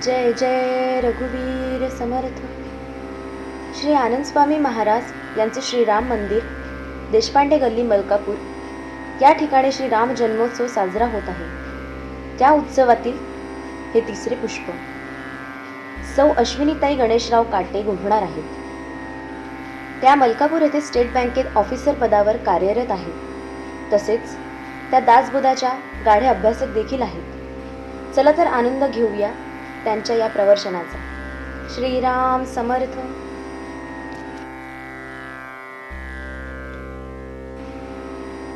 जय जय रघुवीर समर्थ. श्री आनंद स्वामी महाराज यांचे श्रीराम मंदिर, देशपांडे गल्ली, मलकापूर या ठिकाणी श्री राम जन्मोत्सव साजरा होत आहे. त्या उत्सवातील हे तिसरे पुष्प सौ अश्विनीताई गणेशराव काटे गुंफणार आहेत. त्या मलकापूर येथे स्टेट बँकेत ऑफिसर पदावर कार्यरत आहेत. तसेच त्या दासबोधाच्या गाढे अभ्यासक देखील आहेत. चला तर आनंद घेऊया त्यांच्या या प्रवर्शनाचा. श्रीराम समर्थ.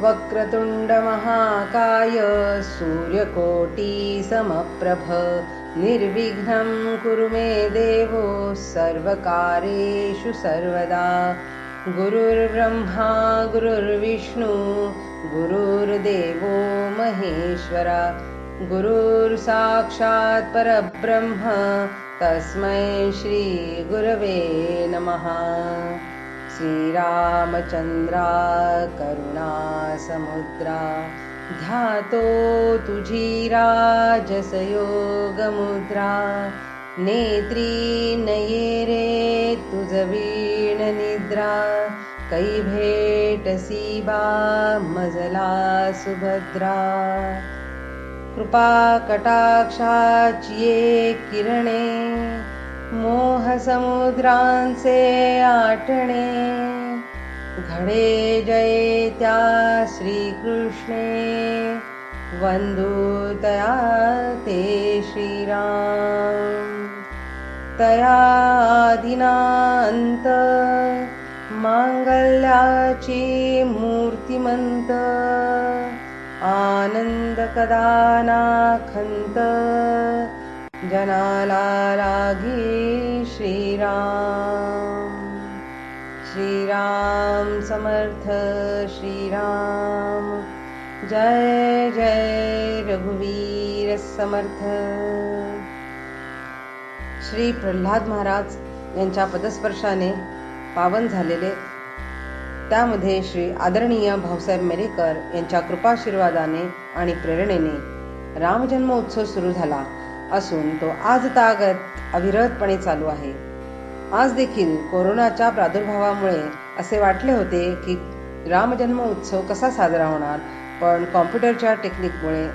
वक्रतुंड महाकाय सूर्यकोटी समप्रभ निर्विघ्नं कुरु मे देवो सर्वकार्येषु सर्वदा. गुरुर्ब्रह्मा गुरुर्विष्णु गुरुर्देवो महेश्वरा गुरुर्साक्षात् परब्रह्म तस्मै श्री गुरवे नमः. श्रीरामचंद्रा करुणा समुद्रा ध्यातो तुझी राजस योग मुद्रा. नेत्री नये रे तुझ वीण निद्रा कै भेटसी बा मजला सुभद्रा. कृपा कटाक्षाची ये किरणे मोह समुद्रांचे आटणे. घडे जय त्या श्रीकृष्णे वंदू तया ते श्रीराम. तया आदिनांत मांगल्याची मूर्तिमंत. आनंद कदानाखंत जनाला लागी श्रीराम. श्रीराम समर्थ श्रीराम. जय जय रघुवीर समर्थ. श्री प्रल्हाद महाराज यांच्या पदस्पर्शाने पावन झालेले, त्यामध्ये श्री आदरणीय भाऊसाहेब मेरेकर यांच्या कृपाशीर्वादाने आणि प्रेरणेने रामजन्म उत्सव सुरू झाला असून तो आज तागत अविरतपणे चालू आहे. आज देखील कोरोनाच्या प्रादुर्भावामुळे असे वाटले होते की रामजन्म उत्सव कसा साजरा होणार, पण कॉम्प्युटरच्या टेक्निकमुळे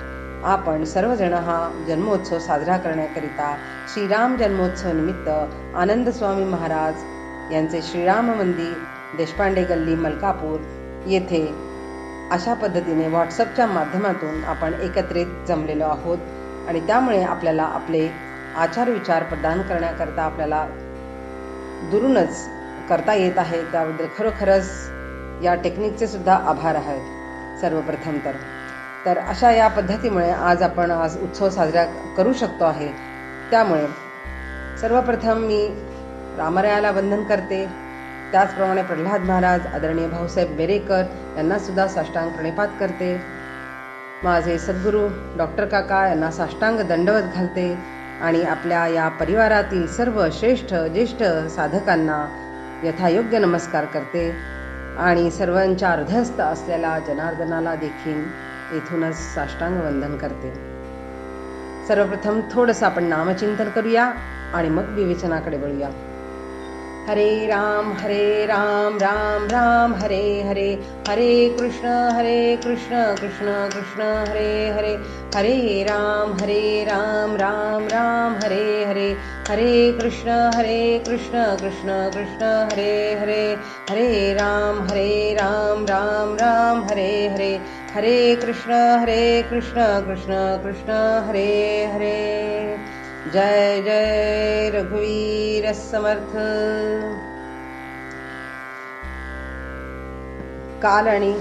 आपण सर्वजण हा जन्मोत्सव साजरा करण्याकरिता श्रीराम जन्मोत्सव निमित्त आनंद स्वामी महाराज यांचे श्रीराम मंदिर, देशपांडे गल्ली, मलकापूर येथे अशा पद्धतीने व्हॉट्सअपच्या माध्यमातून आपण एकत्रित जमलेलो आहोत. आणि त्यामुळे आपल्याला आपले आचार विचार प्रदान करण्याकरता आपल्याला दुरूनच करता येत आहे. त्याबद्दल खरोखरच या टेक्निकचे सुद्धा आभार आहेत सर्वप्रथम तर अशा या पद्धतीमुळे आज उत्सव साजरा करू शकतो आहे. त्यामुळे सर्वप्रथम मी रामरायाला वंदन करते. त्याचप्रमाणे प्रल्हाद महाराज, आदरणीय भाऊसाहेब मेरेकर यांना सुद्धा साष्टांग प्रणिपात करते. माझे सद्गुरू डॉक्टर काका यांना साष्टांग दंडवत घालते आणि आपल्या या परिवारातील सर्व श्रेष्ठ ज्येष्ठ साधकांना यथायोग्य नमस्कार करते आणि सर्वांच्या हृदयस्थ असलेल्या जनार्दनाला देखील येथूनच साष्टांग वंदन करते. सर्वप्रथम थोडंसं आपण नामचिंतन करूया आणि मग विवेचनाकडे वळूया. हरे राम राम राम हरे हरे. हरे कृष्ण कृष्ण कृष्ण हरे हरे. हरे राम राम राम हरे हरे. हरे कृष्ण कृष्ण कृष्ण हरे हरे. हरे राम राम राम हरे हरे. हरे कृष्ण कृष्ण कृष्ण हरे हरे. जय जय रघुवीर समर्थ. काल आणि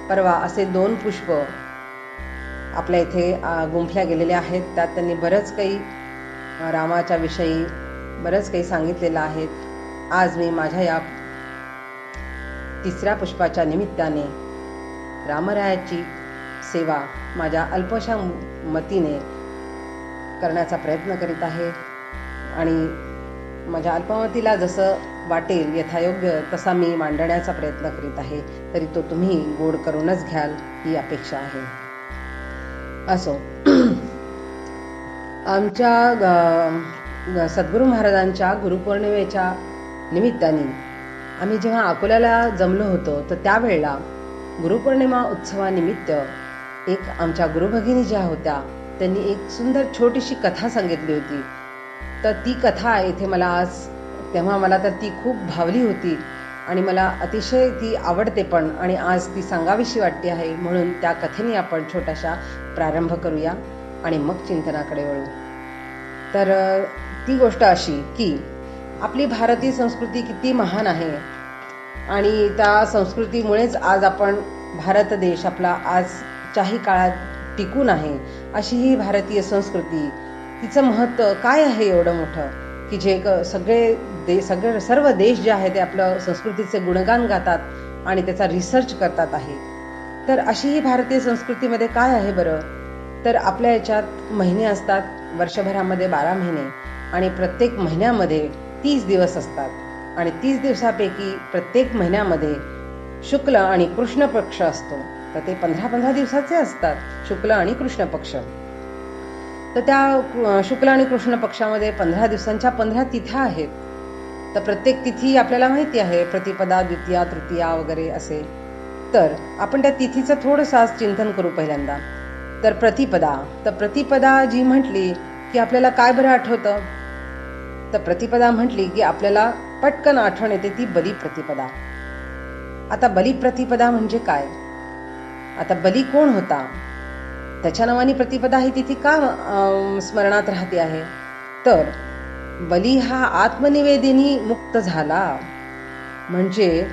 परवा असे 2 पुष्प आपल्या इथे गुंफल्या गेलेले आहेत. त्यात त्यांनी बरंच काही रामाच्या विषयी बरंच काही सांगितलेलं आहे. आज मी माझ्या या तिसऱ्या पुष्पाच्या निमित्ताने रामरायाची सेवा माझ्या अल्पशा मतीने करण्याचा प्रयत्न करीत आहे आणि माझ्या अल्पमतीला जसं वाटेल यथायोग्य तसा मी मांडण्याचा प्रयत्न करीत आहे. तरी तो तुम्ही गोड करूनच घ्याल ही अपेक्षा आहे. असो, आमच्या सद्गुरू महाराजांच्या गुरुपौर्णिमेच्या निमित्ताने आम्ही जेव्हा अकोल्याला जमलो होतो तर त्यावेळेला गुरुपौर्णिमा उत्सवानिमित्त एक आमच्या गुरुभगिनी ज्या होत्या त्यांनी एक सुंदर छोटीशी कथा सांगितली होती. तर ती कथा येथे मला आज तेव्हा मला तर ती खूप भावली होती आणि मला अतिशय ती आवडते पण, आणि आज ती सांगावीशी वाटते आहे. म्हणून त्या कथेने आपण छोटासा प्रारंभ करूया आणि मग चिंतनाकडे वळू. तर ती गोष्ट अशी की आपली भारतीय संस्कृती किती महान आहे आणि त्या संस्कृतीमुळेच आज आपण भारत देश आपला आजच्याही काळात टिकून आहे. अशी ही भारतीय संस्कृती, तिचं महत्त्व काय आहे एवढं मोठं की जे सर्व देश जे आहे ते आपलं संस्कृतीचे गुणगान गातात आणि त्याचा रिसर्च करतात आहे. तर अशी ही भारतीय संस्कृतीमध्ये काय आहे बरं, तर आपल्या याच्यात महिने असतात, वर्षभरामध्ये 12 महिने आणि प्रत्येक महिन्यामध्ये 30 दिवस असतात आणि 30 दिवसापैकी प्रत्येक महिन्यामध्ये शुक्ल आणि कृष्ण पक्ष असतो. तर ते 15-15 दिवसाचे असतात, शुक्ल आणि कृष्ण पक्ष. तर त्या शुक्ल आणि कृष्ण पक्षामध्ये 15 दिवसांच्या 15 तिथ्या आहेत. तर प्रत्येक तिथी आपल्याला माहिती आहे, प्रतिपदा, द्वितीया, तृतीया वगैरे असे. तर आपण त्या तिथीचं थोडंसं चिंतन करू पहिल्यांदा. तर प्रतिपदा जी म्हटली की आपल्याला काय बरं आठवतं, तर प्रतिपदा म्हटली की आपल्याला पटकन आठवण येते ती बलिप्रतिपदा. आता बलिप्रतिपदा म्हणजे काय, आता बली कोण होता, त्याच्या नावाने प्रतिपदा ही तिथी का स्मरणात राहते आहे, तर बली हा आत्मनिवेदनी मुक्त झाला. म्हणजे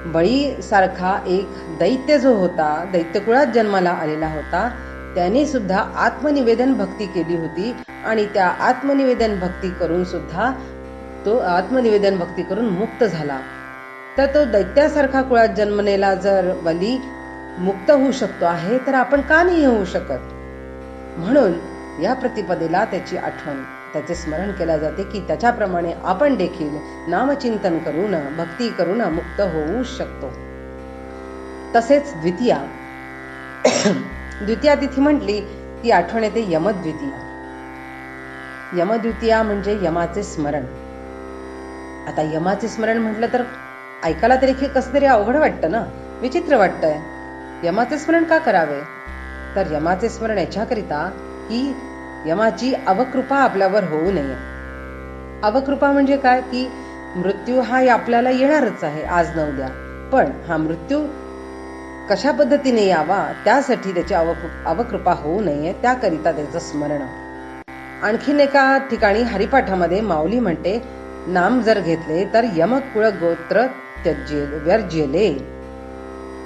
बळी सारखा एक दैत्य जो होता, दैत्यकुळात जन्माला आलेला होता, त्याने सुद्धा आत्मनिवेदन भक्ती केली होती आणि त्या आत्मनिवेदन भक्ती करून सुद्धा तो आत्मनिवेदन भक्ती करून मुक्त झाला. तर तो दैत्यासारखा कुळात जन्मलेला जर बली मुक्त होऊ शकतो आहे, तर आपण का नाही होऊ शकत. म्हणून या प्रतिपदेला त्याची आठवण, त्याचे स्मरण केले जाते की त्याच्याप्रमाणे आपण देखील नामचिंतन करून भक्ती करून मुक्त होऊ शकतो. तसेच द्वितीया तिथी म्हटली ती आठवण येते यमद्वितीया. यमद्वितीया म्हणजे यमाचे स्मरण. आता यमाचे स्मरण म्हटलं तर ऐकायला तरी कसं तरी अवघड वाटतं ना, विचित्र वाटतंय. यमाचे स्मरण का करावे, तर यमाचे स्मरण याच्याकरिता की यमाची अवकृपा आपल्यावर होऊ नये. अवकृपा म्हणजे काय की मृत्यू हा आपल्याला येणारच आहे आज न उद्या, पण हा मृत्यू कशा पद्धतीने यावा त्यासाठी त्याची अवकृपा होऊ नये त्याकरिता त्याचं स्मरण. आणखीन एका ठिकाणी हरिपाठामध्ये माऊली म्हणते, नाम जर घेतले तर यम कुळ गोत्र वर्ज्यले.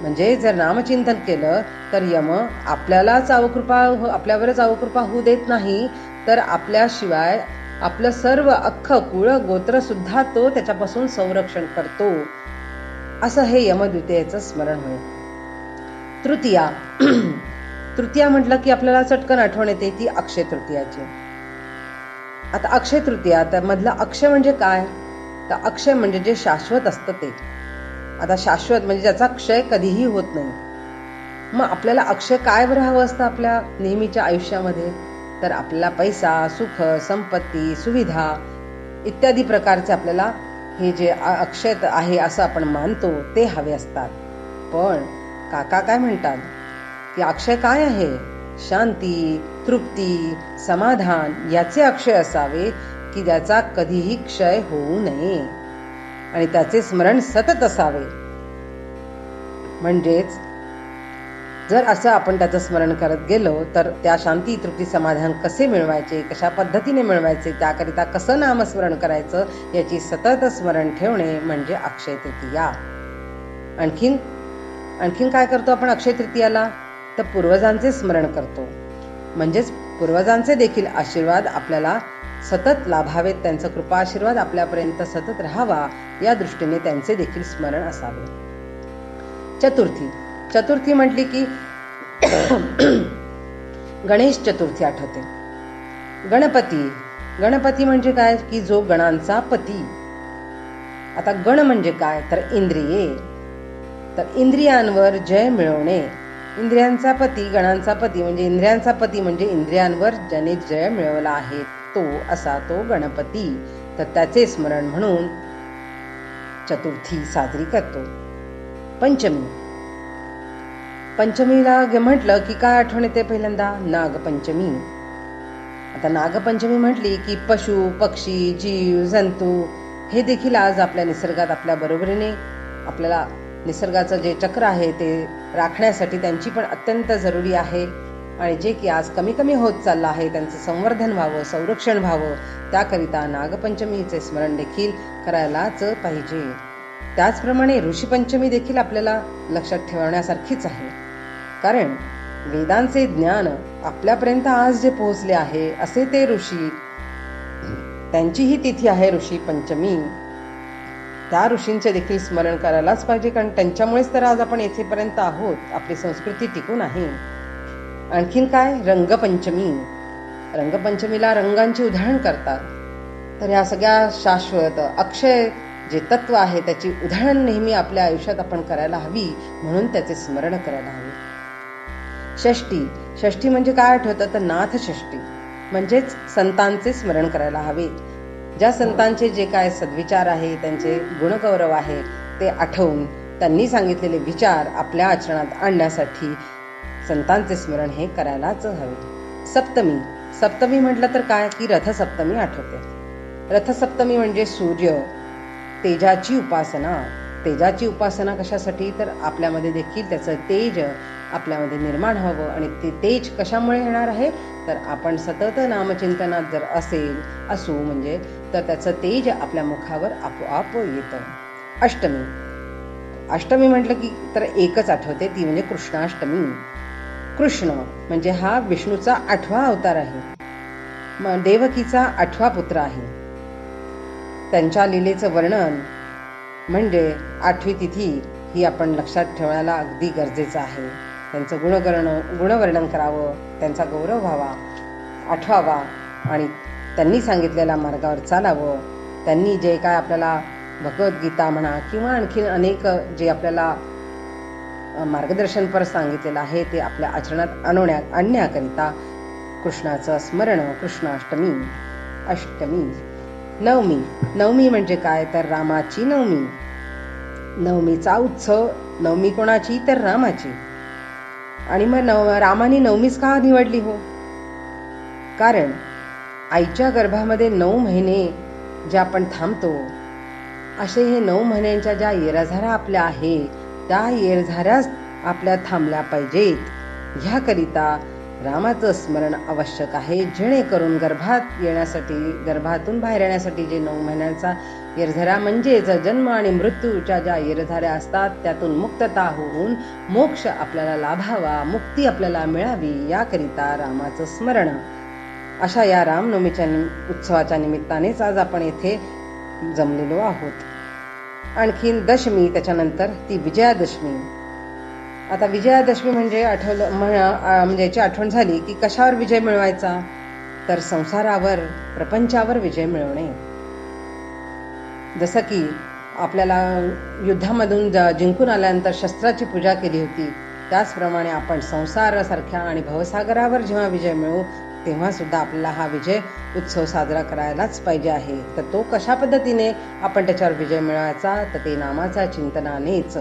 म्हणजे जर नामचिंतन केलं तर यम आपल्यावरच अवकृपा होऊ देत नाही, तर आपल्याशिवाय आपलं सर्व अख्खं कुळ गोत्र सुद्धा तो त्याच्यापासून संरक्षण करतो. असं हे यमद्वितीयेचं स्मरण होईल. तृतीया म्हटलं की आपल्याला चटकन आठवण येते ती अक्षय तृतीयाची. आता अक्षय तृतीया तर मधला अक्षय म्हणजे काय, तर अक्षय म्हणजे जे शाश्वत असतं ते. आता शाश्वत म्हणजे ज्याचा क्षय कधीही होत नाही. मग आपल्याला अक्षय काय बरं हवं असतं आपल्या नेहमीच्या आयुष्यामध्ये, तर आपल्याला पैसा, सुख, संपत्ती, सुविधा इत्यादी प्रकारचे आपल्याला हे जे अक्षय आहे असं आपण मानतो ते हवे असतात. पण काका काय म्हणतात की अक्षय काय आहे, शांती, तृप्ती, समाधान याचे अक्षय असावे की ज्याचा कधीही क्षय होऊ नये आणि त्याचे स्मरण सतत असावे. म्हणजेच जर असं आपण त्याचं स्मरण करत गेलो तर त्या शांती, तृप्ती, समाधान कसे मिळवायचे, कशा पद्धतीने मिळवायचे, त्याकरिता कसं नामस्मरण करायचं याची सतत स्मरण ठेवणे म्हणजे अक्षय तृतीया. आणखीन काय करतो आपण अक्षय तृतीयाला, तर पूर्वजांचे स्मरण करतो. म्हणजेच पूर्वजांचे देखील आशीर्वाद आपल्याला सतत लाभावेत, त्यांचा कृपा आशीर्वाद आपल्यापर्यंत सतत राहावा या दृष्टीने त्यांचे देखील स्मरण असावे. चतुर्थी म्हटली की गणेश चतुर्थी आठवते. गणपती म्हणजे काय की जो गणांचा पती. आता गण म्हणजे काय, तर इंद्रिये. तर इंद्रियांवर जय मिळवणे इंद्रियांचा पती गणांचा पती म्हणजे इंद्रियांचा पती म्हणजे इंद्रियांवर ज्याने जय मिळवला आहे तो असा तो गणपती. तर त्याचे स्मरण म्हणून चतुर्थी साजरी करतो. पंचमी. पंचमीला म्हटलं की काय आठवण येते पहिल्यांदा? नागपंचमी. आता नागपंचमी म्हटली की पशु पक्षी जीव जंतू हे देखील आज आपल्या निसर्गात आपल्या बरोबरीने आपल्याला निसर्गाचं जे चक्र आहे ते राखण्यासाठी त्यांची पण अत्यंत जरुरी आहे. आणि जे की आज कमी कमी होत चाललं आहे त्यांचं संवर्धन व्हावं, संरक्षण व्हावं, त्याकरिता नागपंचमीचे स्मरण देखील करायलाच पाहिजे. त्याचप्रमाणे ऋषीपंचमी देखील आपल्याला लक्षात ठेवण्यासारखीच आहे. कारण वेदांचे ज्ञान आपल्यापर्यंत आज जे पोहोचले आहे असे ते ऋषी, त्यांचीही तिथी आहे ऋषी पंचमी. त्या ऋषींचे देखील स्मरण करायलाच पाहिजे, कारण त्यांच्यामुळेच तर आज आपण येथेपर्यंत आहोत, आपली संस्कृती टिकून आहे. आणखीन काय? रंगपंचमी. रंगपंचमीला रंगांची उधळण करतात. तर ह्या सगळ्या शाश्वत अक्षय जे तत्व आहे त्याची उधळण नेहमी आपल्या आयुष्यात आपण करायला हवी, म्हणून त्याचे स्मरण करायला हवे. षष्ठी. षष्ठी म्हणजे काय आठवतं? तर नाथ षष्ठी म्हणजेच संतांचे स्मरण करायला हवे. ज्या संतांचे जे काय सद्विचार आहे, त्यांचे गुणगौरव आहे ते आठवून त्यांनी सांगितलेले विचार आपल्या आचरणात आणण्यासाठी संतांचे स्मरण हे करायलाच हवे. सप्तमी. सप्तमी म्हटलं तर काय की रथसप्तमी आठवते. रथसप्तमी म्हणजे सूर्य तेजाची उपासना. तेजाची उपासना कशासाठी? तर आपल्यामध्ये देखील त्याचं तेज आपल्यामध्ये निर्माण व्हावं. आणि ते तेज कशामुळे येणार आहे? तर आपण सतत नामचिंतनात जर असू म्हणजे तर त्याचं तेज आपल्या मुखावर आपोआप येतं. अष्टमी. अष्टमी म्हटलं की तर एकच आठवते, ती म्हणजे कृष्णाष्टमी. कृष्ण म्हणजे हा विष्णूचा 8वा अवतार आहे, देवकीचा 8वा पुत्र आहे. त्यांच्या लीलेचं वर्णन म्हणजे 8वी तिथी ही आपण लक्षात ठेवायला अगदी गरजेचं आहे. त्यांचं गुणवर्णन करावं, त्यांचा गौरव व्हावा, आठवावा आणि त्यांनी सांगितलेल्या मार्गावर चालावं. त्यांनी जे काय आपल्याला भगवद्गीता म्हणा किंवा आणखीन अनेक जे आपल्याला मार्गदर्शनपर सांगितलेलं आहे ते आपल्या आचरणात आणण्याकरिता कृष्णाचं स्मरण. कृष्णाष्टमी. अष्टमी. नवमी. नवमी म्हणजे काय? तर रामाची नवमी. नवमीचा उत्सव. नवमी कोणाची? तर रामाची. आणि मग रामाने नवमीच का निवडली हो? कारण आईच्या गर्भामध्ये 9 महिने जे आपण थांबतो, असे हे 9 महिन्यांच्या ज्या येरझाऱ्या आपल्या आहे त्या येरझाऱ्या आपल्या थांबल्या पाहिजेत. ह्याकरिता रामाचं स्मरण आवश्यक आहे, जेणेकरून गर्भातून बाहेर येण्यासाठी जे 9 महिन्यांचा येरझाऱ्या म्हणजेच जन्म आणि मृत्यूच्या ज्या येरझाऱ्या असतात त्यातून मुक्तता होऊन मोक्ष आपल्याला लाभावा, मुक्ती आपल्याला मिळावी, याकरिता रामाचं स्मरण. अशा या रामनवमीच्या उत्सवाच्या निमित्तानेच आज आपण येथे जमलेलो आहोत. आणखीन दशमी, त्याच्यानंतर ती विजयादशमी. आता विजयादशमी म्हणजे म्हणजे याची आठवण झाली की कशावर विजय मिळवायचा? तर संसारावर, प्रपंचावर विजय मिळवणे. जसं की आपल्याला युद्धामधून जिंकून आल्यानंतर शस्त्राची पूजा केली होती, त्याचप्रमाणे आपण संसारासारख्या आणि भवसागरावर जेव्हा विजय मिळवू तेव्हा सुद्धा आपल्याला हा विजय उत्सव साजरा करायलाच पाहिजे आहे. तर तो कशा पद्धतीने आपण त्याच्यावर विजय मिळवायचा? तर ते नामाच्या चिंतनानेच.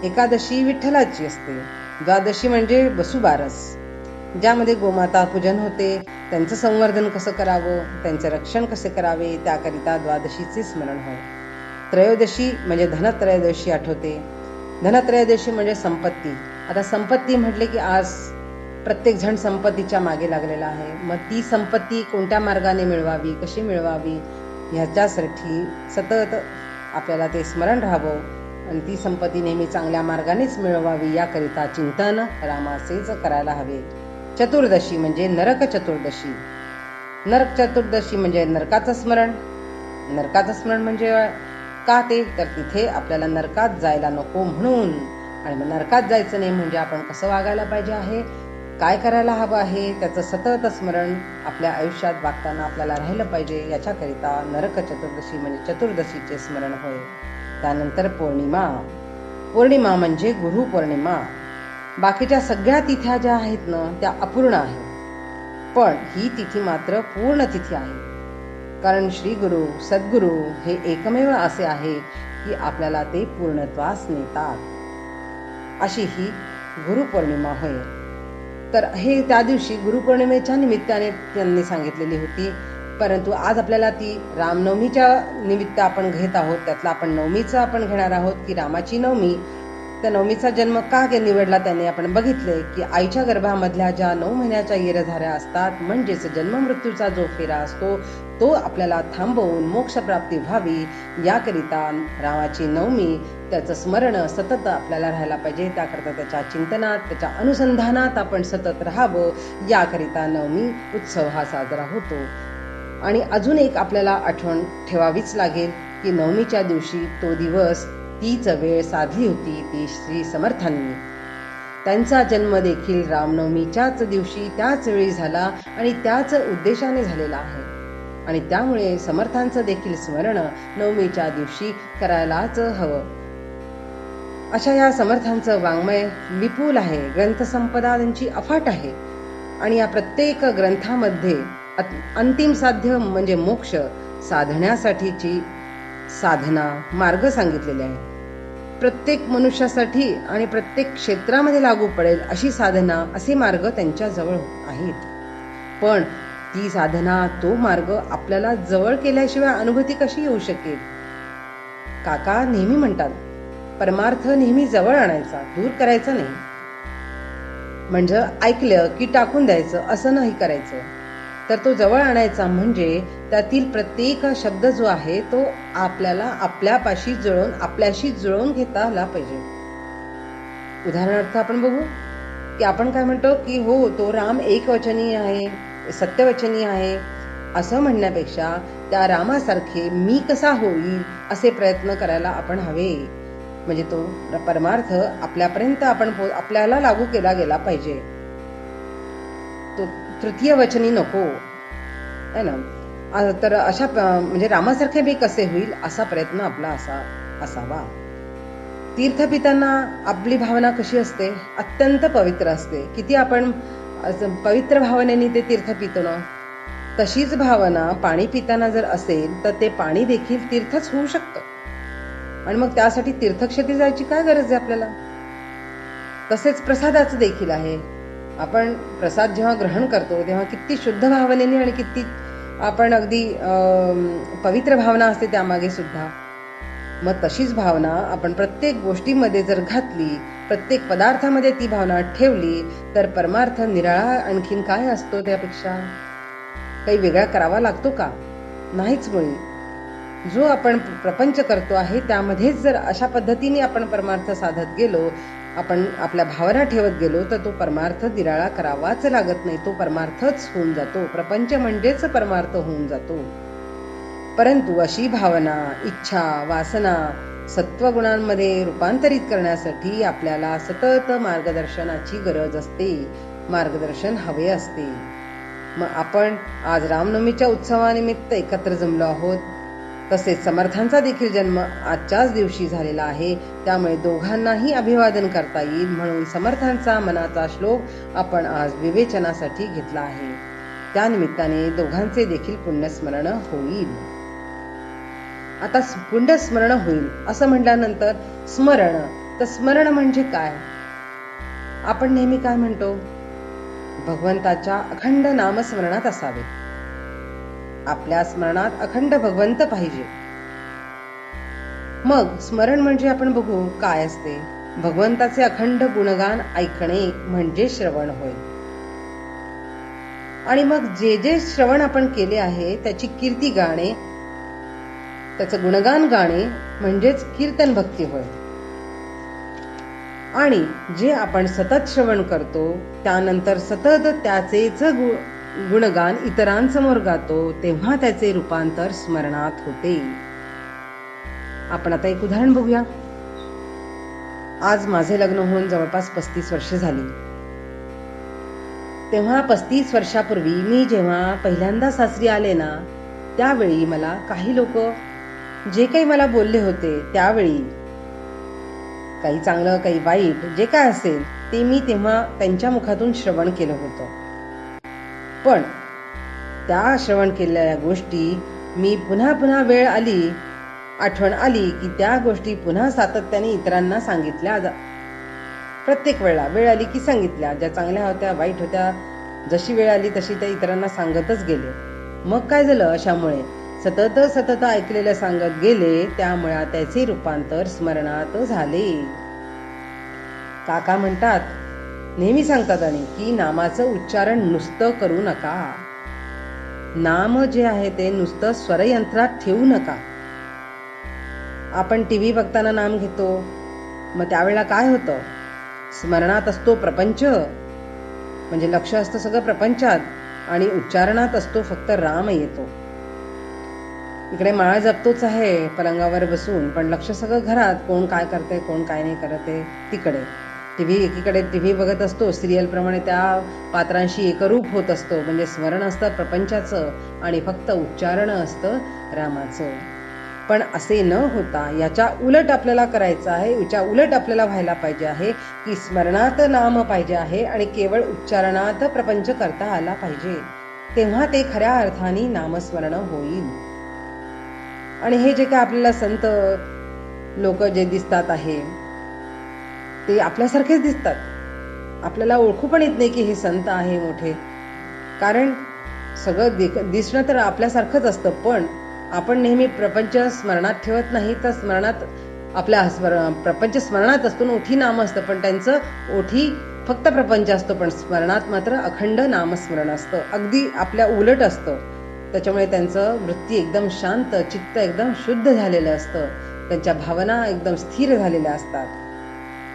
एकादशी विठ्ठलाची असते. द्वादशी म्हणजे वसुबारस, ज्यामध्ये गोमाता पूजन होते. त्यांचं संवर्धन कसं करावं, त्यांचे रक्षण कसे करावे, त्याकरिता द्वादशीचे स्मरण होय. त्रयोदशी म्हणजे धनत्रयोदशी आठवते. धनत्रयोदशी म्हणजे संपत्ती. आता संपत्ती म्हटले की आज प्रत्येक जण संपत्तीच्या मागे लागलेला आहे. मग ती संपत्ती कोणत्या मार्गाने मिळवावी, कशी मिळवावी, ह्याच्यासाठी सतत आपल्याला ते स्मरण राहावं आणि ती संपत्ती नेहमी चांगल्या मार्गानेच मिळवावी, याकरिता चिंतन रामाचेच करायला हवे. चतुर्दशी म्हणजे नरक चतुर्दशी. नरक चतुर्दशी म्हणजे नरकाचं स्मरण. नरकाचं स्मरण म्हणजे का? ते तर तिथे आपल्याला नरकात जायला नको म्हणून. आणि मग नरकात जायचं नाही म्हणजे आपण कसं वागायला पाहिजे आहे, काय करायला हवं आहे, त्याचं सतत स्मरण आपल्या आयुष्यात वागताना आपल्याला राहिलं पाहिजे. याच्याकरिता नरक चतुर्दशी म्हणजे चतुर्दशीचे स्मरण होय. त्यानंतर पौर्णिमा. पौर्णिमा म्हणजे गुरुपौर्णिमा. बाकीच्या सगळ्या तिथ्या ज्या आहेत ना त्या अपूर्ण आहेत, पण ही तिथी मात्र पूर्ण तिथी आहे. कारण श्री गुरु सद्गुरु हे एकमेव असे आहे की आपल्याला ते पूर्णत्वास नेतात. अशी ही गुरुपौर्णिमा होय. तर हे त्या दिवशी गुरुपौर्णिमेच्या निमित्ताने त्यांनी सांगितलेली होती. परंतु आज आपल्याला ती रामनवमीच्या निमित्त आपण घेत आहोत. त्यातला आपण नवमीचं आपण घेणार आहोत की रामाची नवमी. त्या नवमीचा जन्म का निवडला त्याने आपण बघितले की आईच्या गर्भामधल्या ज्या 9 महिन्याच्या येरझाऱ्या असतात, म्हणजेच जन्म मृत्यूचा जो फेरा असतो तो आपल्याला थांबवून मोक्षप्राप्ती व्हावी याकरिता रामाची नवमी, त्याचं स्मरण सतत आपल्याला राहायला पाहिजे. त्याकरता त्याच्या चिंतनात, त्याच्या अनुसंधानात आपण सतत राहावं, याकरिता नवमी उत्सव हा साजरा होतो. आणि अजून एक आपल्याला आठवण ठेवावीच लागेल की नवमीच्या दिवशी तो दिवस, तीच वेळ साधली होती ती श्री समर्थांनी. त्यांचा जन्म देखील रामनवमीच्याच दिवशी त्याच वेळी झाला आणि त्याच उद्देशाने झालेला आहे. आणि त्यामुळे समर्थांचं देखील स्मरण नवमीच्या दिवशी करायलाच हवं. अशा या समर्थांचं वाङ्मय विपुल आहे, ग्रंथसंपदा त्यांची अफाट आहे. आणि या प्रत्येक ग्रंथामध्ये अंतिम साध्य म्हणजे मोक्ष साधण्यासाठीची साधना मार्ग सांगितलेले आहे. प्रत्येक मनुष्यासाठी आणि प्रत्येक क्षेत्रामध्ये लागू पडेल अशी साधना, असे मार्ग त्यांच्या जवळ आहेत. पण ती साधना, तो मार्ग आपल्याला जवळ केल्याशिवाय अनुभूती कशी येऊ शकेल? काका नेहमी म्हणतात, परमार्थ नेहमी जवळ आणायचा, दूर करायचा नाही. म्हणजे ऐकलं की टाकून द्यायचं असं नाही करायचं, तर तो जवळ आणायचा. म्हणजे त्यातील प्रत्येक शब्द जो आहे तो आपल्याला आपल्यापाशी जुळवून, आपल्याशी जुळवून घेता आला पाहिजे. उदाहरणार्थ आपण बघू की आपण काय म्हणतो की हो, तो राम एकवचनी आहे, सत्यवचनी आहे, असं म्हणण्यापेक्षा त्या रामासारखे मी कसा होईल असे प्रयत्न करायला आपण हवे. म्हणजे तो परमार्थ आपल्यापर्यंत आपल्याला लागू केला गेला पाहिजे. तो तृतीय वचनी नको है ना. तर अशा म्हणजे रामासारखे मी कसे होईल असा प्रयत्न आपला असावा. तीर्थ पिताना आपली भावना कशी असते? अत्यंत पवित्र असते. किती आपण पवित्र भावनेने ते तीर्थ पितो ना, तशीच भावना पाणी पिताना जर असेल तर ते पाणी देखील तीर्थच होऊ शकतं. आणि मग त्यासाठी तीर्थक्षेत्री जायची काय गरज आहे आपल्याला? तसेच प्रसादाचं देखील आहे. आपण प्रसाद जेव्हा ग्रहण करतो तेव्हा किती शुद्ध भावनेने आणि किती आपण अगदी पवित्र भावना असते त्यामागे सुद्धा. मग तशीच भावना आपण प्रत्येक गोष्टीमध्ये जर घातली, प्रत्येक पदार्थामध्ये ती भावना ठेवली, तर परमार्थ निराळा आणखीन काय असतो? त्यापेक्षा काही वेगळा करावा लागतो का? नाहीच. मुळी जो आपण प्रपंच करतो आहे त्यामध्येच जर अशा पद्धतीने आपण परमार्थ साधत गेलो, आपण आपल्या भावना ठेवत गेलो, तर तो परमार्थ निराळा करावाच लागत नाही. तो परमार्थच होऊन जातो. प्रपंच म्हणजेच परमार्थ होऊन जातो. परंतु अशी भावना, इच्छा, वासना सत्वगुणांमध्ये रूपांतरित करण्यासाठी आपल्याला सतत मार्गदर्शनाची गरज असते, मार्गदर्शन हवे असते. मग आपण आज रामनवमीच्या उत्सवानिमित्त एकत्र जमलो आहोत. तसेच समर्थांचा देखील जन्म आजच्याच दिवशी झालेला आहे. त्यामुळे दोघांनाही अभिवादन करता येईल म्हणून समर्थांचा मनाचा श्लोक आपण आज विवेचनासाठी घेतला आहे. त्या निमित्ताने दोघांचे देखील पुण्यस्मरण होईल. आता पुण्यस्मरण होईल असं म्हटल्यानंतर स्मरण, तर स्मरण म्हणजे काय? आपण नेहमी काय म्हणतो? भगवंताच्या अखंड नामस्मरणात असावे. आपल्या स्मरणात अखंड भगवंत पाहिजे. मग स्मरण म्हणजे आपण बघू काय असते. भगवंताचे अखंड गुणगान ऐकणे म्हणजे श्रवण होय. आणि मग जे जे श्रवण आपण केले आहे त्याची कीर्ती गाणे, त्याचं गुणगान गाणे म्हणजेच कीर्तन भक्ती होय. आणि जे आपण सतत श्रवण करतो त्यानंतर सतत त्याचेच गुणगान इतरांसमोर गातो, तेव्हा त्याचे रूपांतर स्मरणात होते. आपण आता एक उदाहरण बघूया. आज माझे लग्न होऊन जवळपास 35 वर्षे झाली. तेव्हा 35 वर्षापूर्वी मी जेव्हा पहिल्यांदा सासरी आले ना, त्यावेळी मला काही लोक जे काही मला बोलले होते त्यावेळी काही चांगलं काही वाईट जे काय असेल ते मी तेव्हा त्यांच्या मुखातून श्रवण केलं होतं. पण त्या श्रवण केलेल्या गोष्टी मी पुन्हा पुन्हा वेळ आली, आठवण आली की त्या गोष्टी पुन्हा सातत्याने इतरांना सांगितल्या. प्रत्येक वेळा वेळ आली की सांगितल्या. ज्या चांगल्या होत्या वाईट होत्या, जशी वेळ आली तशी त्या इतरांना सांगतच गेले. मग काय झालं, अशामुळे सतत सतत ऐकलेलं सांगत गेले, त्यामुळे त्याचे रूपांतर स्मरणात झाले. काका म्हणतात, नेहमी सांगतात आणि की नामाचं उच्चारण नुसतं करू नका. नाम जे आहे ते नुसतं स्वरयंत्रात ठेवू नका. आपण टीव्ही बघताना नाम घेतो, मग त्यावेळेला काय होतं, स्मरणात असतो प्रपंच, म्हणजे लक्ष असतं सगळं प्रपंचात, आणि उच्चारणात असतो फक्त राम येतो. इकडे माळ जपतोच आहे पलंगावर बसून, पण लक्ष सगळं घरात, कोण काय करते कोण काय नाही करत आहे तिकडे. एकीकडे टीव्ही बघत असतो, सिरियल प्रमाणे त्या पात्रांशी एकरूप होत असतो, म्हणजे स्मरण असतं प्रपंचाचं आणि फक्त उच्चारण असतं रामाचं. पण असे न होता याच्या उलट आपल्याला करायचं आहे. याच्या उलट आपल्याला व्हायला पाहिजे आहे की स्मरणात नाम पाहिजे आहे आणि केवळ उच्चारणात प्रपंच करता आला पाहिजे. तेव्हा ते खऱ्या अर्थाने नामस्मरण होईल. आणि हे जे काय आपल्याला संत लोक जे दिसतात आहे ते आपल्यासारखेच दिसतात. आपल्याला ओळखू पण येत नाही की हे संत आहे मोठे, कारण सगळं दिसणं तर आपल्यासारखंच असतं, पण आपण नेहमी प्रपंच स्मरणात ठेवत नाही. तर स्मरणात आपल्या प्रपंच स्मरणात असतो, ओठी नाम असतं, पण त्यांचं ओठी फक्त प्रपंच असतो, पण स्मरणात मात्र अखंड नामस्मरण असतं, अगदी आपल्या उलट असतं. त्याच्यामुळे त्यांचं वृत्ती एकदम शांत, चित्त एकदम शुद्ध झालेलं असतं, त्यांच्या भावना एकदम स्थिर झालेल्या असतात.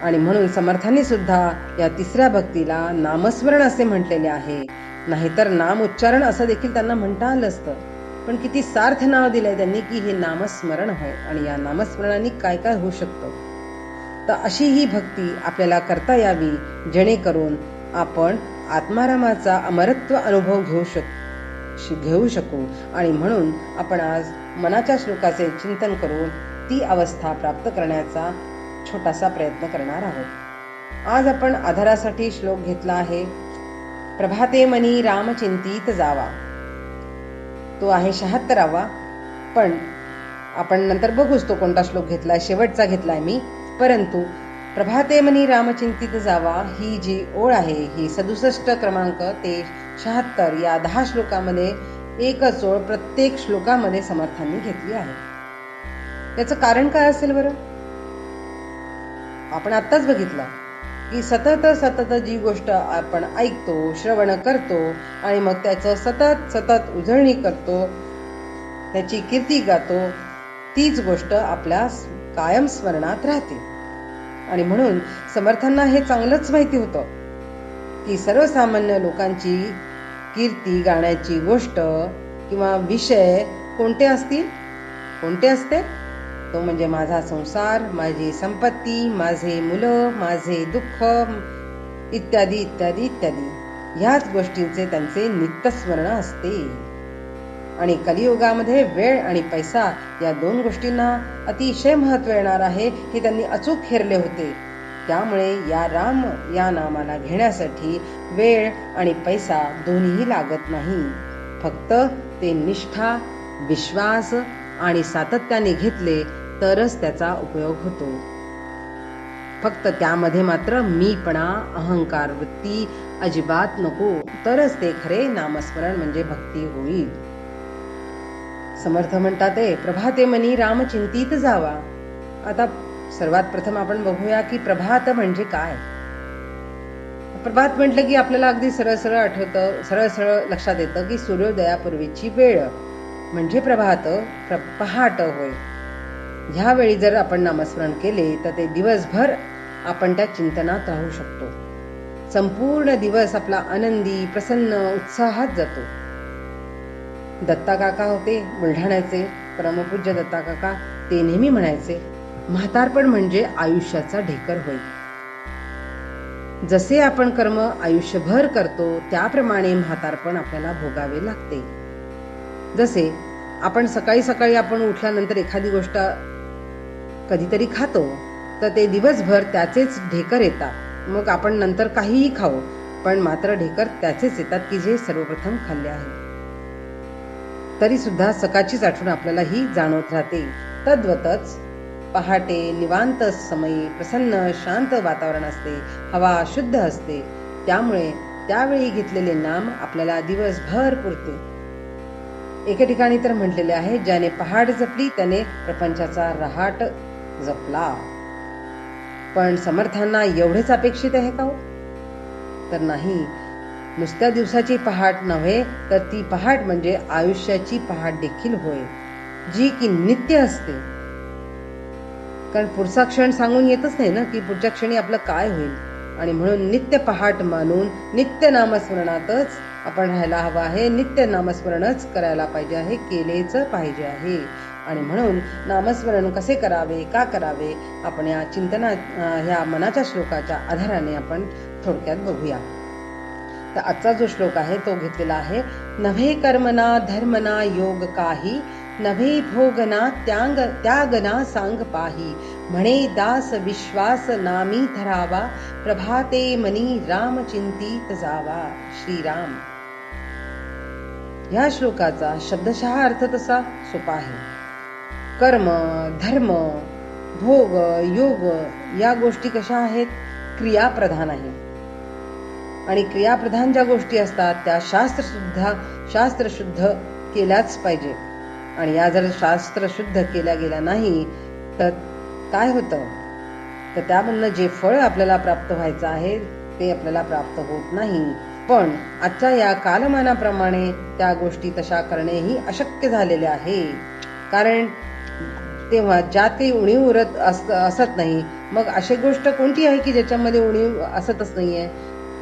आणि म्हणून समर्थांनी सुद्धा या तिसऱ्या भक्तीला नामस्मरण असे म्हटलेले आहे. नाहीतर नाम उच्चारण असं देखील त्यांना म्हणता आलं असतं, पण किती सार्थ नाव दिलंय त्यांनी की हे नामस्मरण होय. आणि या नामस्मरणाने काय काय होऊ शकतं. तर अशी ही भक्ती आपल्याला करता यावी, जेणेकरून आपण आत्मारामाचा अमरत्व अनुभव घेऊ शकू. आणि म्हणून आपण आज मनाच्या श्लोकाचे चिंतन करून ती अवस्था प्राप्त करण्याचा छोटासा प्रयत्न करणार आहोत. आज आपण आधारासाठी श्लोक घेतला आहे, प्रभाते मनी राम चिंतित जावा. तो आहे 76वा, पण आपण नंतर बघूच तो कोणता श्लोक घेतलाय, शेवटचा घेतलाय मी. परंतु प्रभाते मनी राम चिंतित जावा ही जी ओळ आहे, ही 67 क्रमांक ते 76 या 10 श्लोकामध्ये एकच ओळ प्रत्येक श्लोकामध्ये समर्थांनी घेतली आहे. याचं कारण काय असेल बरं? आपण आत्ताच बघितलं की सतत जी गोष्ट आपण ऐकतो, श्रवण करतो आणि मग त्याचं सतत उजळणी करतो, त्याची कीर्ती गातो, तीच गोष्ट आपल्या कायम स्मरणात राहते. आणि म्हणून समर्थांना हे चांगलंच माहिती होतं की सर्वसामान्य लोकांची कीर्ती गाण्याची गोष्ट किंवा विषय कोणते असते, तो म्हणजे माझा संसार, माझी संपत्ती, माझे मुलं, माझे दुःख इत्यादी इत्यादी इत्यादी. ह्याच गोष्टींचे त्यांचे नित्यस्मरण असते. आणि कलियुगामध्ये वेळ आणि पैसा या 2 गोष्टींना अतिशय महत्त्व येणार आहे हे त्यांनी अचूक हेरले होते. त्यामुळे या राम या नामाला घेण्यासाठी वेळ आणि पैसा दोन्हीही लागत नाही. फक्त ते निष्ठा, विश्वास आणि सातत्याने घेतले तरच त्याचा उपयोग होतो. फक्त त्यामध्ये मात्र मीपणा, अहंकार वृत्ती अजिबात नको, तरच ते खरे नामस्मरण म्हणजे भक्ती होईल. समर्थ म्हणतात प्रभाते मनी राम चिंतित जावा. आता सर्वात प्रथम आपण बघूया की प्रभात म्हणजे काय. प्रभात म्हटलं की आपल्याला अगदी सरळ आठवतं, सरळ लक्षात येतं की सूर्योदयापूर्वीची वेळ म्हणजे प्रभात, पहाट होय. ह्या वेळी जर आपण नामस्मरण केले तर ते दिवसभर आपण त्या चिंतनात राहू शकतो. संपूर्ण दिवस आपला आनंदी, प्रसन्न, उत्साहात जातो. दत्ता काका होते बुलढाण्याचे, परमपूज्य दत्ता काका, ते नेहमी म्हणायचे, म्हातारपण म्हणजे आयुष्याचा ढेकर होय. जसे आपण कर्म आयुष्यभर करतो त्याप्रमाणे म्हातारपण आपल्याला भोगावे लागते. जसे आपण सकाळी आपण उठल्यानंतर एखादी गोष्ट कधीतरी खातो, तर ते दिवसभर त्याचेच ढेकर येतात. मग आपण नंतर काहीही खाऊ, पण मात्र ढेकर त्याचेच येतात की जे सर्वप्रथम खाल्ले आहे. तरी सुद्धा सकाळचीच आठवण आपल्याला ही जाणवत राहते. तद्वतच पहाटे निवांत समयी प्रसन्न शांत वातावरण असते, हवा शुद्ध असते. त्यामुळे त्यावेळी घेतलेले नाम आपल्याला दिवसभर पुरते. एके ठिकाणी तर म्हटलेले आहे, ज्याने पहाट जपली त्याने प्रपंचाचा रहाट जपला. पण समर्थांना एवढेच अपेक्षित आहे का हो? तर नाही. नुसत्या दिवसाची पहाट नव्हे, तर ती पहाट म्हणजे आयुष्याची पहाट देखील होय, जी की नित्य असते. कारण पुढचा क्षण सांगून येतच नाही ना, की पुढच्या क्षणी आपलं काय होईल. आणि म्हणून नित्य पहाट मानून नित्य नामस्मरणातच आपण राहायला हवं आहे. नित्य नामस्मरणच करायला पाहिजे आहे, केलेच पाहिजे आहे. आणि म्हणून नामस्मरण कसे करावे, का करावे, आपण या ह्या मनाच्या श्लोकाच्या आधाराने आपण थोडक्यात बघूया. तर आजचा जो श्लोक आहे तो घेतलेला आहे, नभे कर्मना धर्मना योग काही, नभे भोगना त्यागना सांग पाही, म्हणे दास विश्वास नामी धरावा, प्रभाते मनी राम चिंतित जावा. श्रीराम. ह्या श्लोकाचा शब्दशः अर्थ तसा सोपा आहे. कर्म, धर्म, भोग, योग या गोष्टी कशा आहेत? क्रियाप्रधान आहेत. आणि क्रियाप्रधान ज्या गोष्टी असतात त्या शास्त्रशुद्ध केल्याच पाहिजे. आणि या जर शास्त्रशुद्ध केल्या गेल्या नाही तर काय होतं? तर त्यामधनं जे फळ आपल्याला प्राप्त व्हायचं आहे ते आपल्याला प्राप्त होत नाही. पण आजच्या या कालमानाप्रमाणे त्या गोष्टी तशा करणेही अशक्य झालेले आहे. कारण तेव्हा ज्यात काही उणीव उरत असत नाही, मग अशी गोष्ट कोणती आहे की ज्याच्यामध्ये उणीव असतच नाहीये?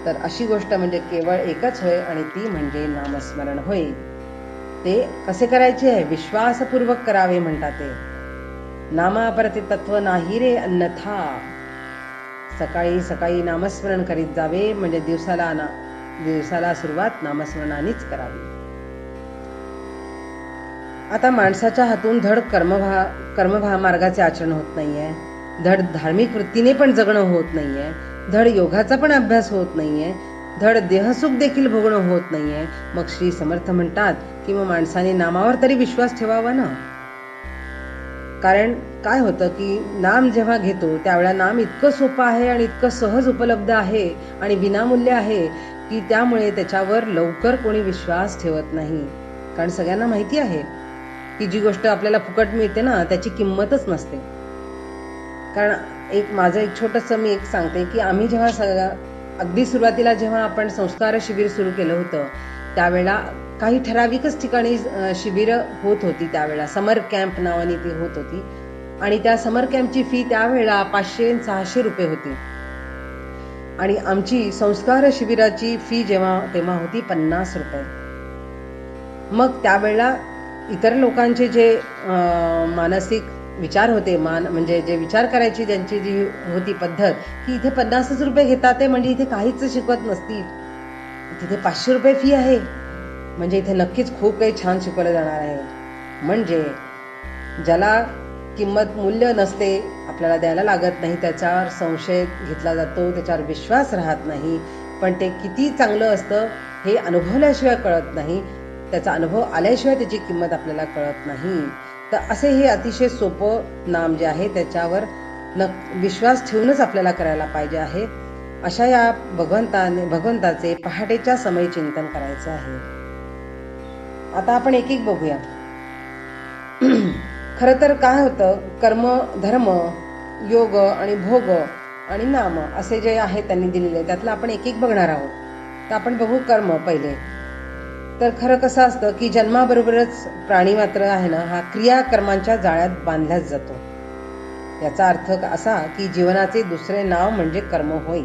तर अशी गोष्ट म्हणजे केवळ एकच होय, आणि ती म्हणजे नामस्मरण होय. ते कसे करायचे आहे? विश्वासपूर्वक करावे म्हणतात ते. नामापरते तत्व नाही रे अन्यथा. सकाळी सकाळी नामस्मरण करीत जावे, म्हणजे दिवसाला सुरुवात नामस्मरणानेच करावी. आता माणसाच्या हातून धड कर्मभा मार्गाचे आचरण होत नाहीये, धड धार्मिक वृत्तीने पण जगणं होत नाहीये, धड योगाचा पण अभ्यास होत नाहीये, धड देहसुख देखील भोगणं होत नाहीये. मग श्री समर्थ म्हणतात की मग माणसाने नामावर तरी विश्वास ठेवावा ना. कारण काय होतं की नाम जेव्हा घेतो त्यावेळेला नाम इतकं सोपं आहे आणि इतकं सहज उपलब्ध आहे आणि विनामूल्य आहे की त्यामुळे त्याच्यावर लवकर कोणी विश्वास ठेवत नाही. कारण सगळ्यांना माहिती आहे की जी गोष्ट आपल्याला फुकट मिळते ना त्याची किंमतच नसते. कारण माझं एक छोटंसं मी एक सांगते की आम्ही जेव्हा अगदी सुरुवातीला जेव्हा आपण संस्कार शिबिर सुरू केलं होतं त्यावेळेला काही ठराविकच ठिकाणी शिबिरं होत होती. त्यावेळेला समर कॅम्प नावाने ती होत होती आणि त्या समर कॅम्पची फी त्यावेळेला 500-600 रुपये होती. आणि आमची संस्कार शिबिराची फी तेव्हा होती 50 रुपये. मग त्यावेळेला इतर लोकांचे जे मानसिक विचार होते, म्हणजे जे विचार करायची ज्यांची जी होती पद्धत की इथे 50 रुपये घेतात ते म्हणजे इथे काहीच शिकवत नसतील, तिथे 500 रुपये फी आहे म्हणजे इथे नक्कीच खूप काही छान शिकवलं जाणार आहे. म्हणजे ज्याला किंमत मूल्य नसते, आपल्याला द्यायला लागत नाही, त्याच्यावर संशय घेतला जातो, त्याच्यावर विश्वास राहत नाही. पण ते किती चांगलं असतं हे अनुभवल्याशिवाय कळत नाही, त्याचा अनुभव आल्याशिवाय त्याची किंमत आपल्याला कळत नाही. तर असे हे अतिशय सोपं नाम जे आहे त्याच्यावर विश्वास ठेवूनच आपल्याला करायला पाहिजे आहे. अशा या भगवंताचे पहाटेच्या समय चिंतन करायचे आहे. आता आपण एक एक बघूया. खरं तर काय होतं, कर्म, धर्म, योग आणि भोग आणि नाम असे जे आहे त्यांनी दिलेले त्यातलं आपण एक एक बघणार आहोत. तर आपण बघू कर्म पहिले. तर खरं कसं असतं की जन्माबरोबरच प्राणी मात्र आहे ना हा क्रियाकर्मांच्या जाळ्यात बांधलाच जातो. याचा अर्थ असा की जीवनाचे दुसरे नाव म्हणजे कर्म होय.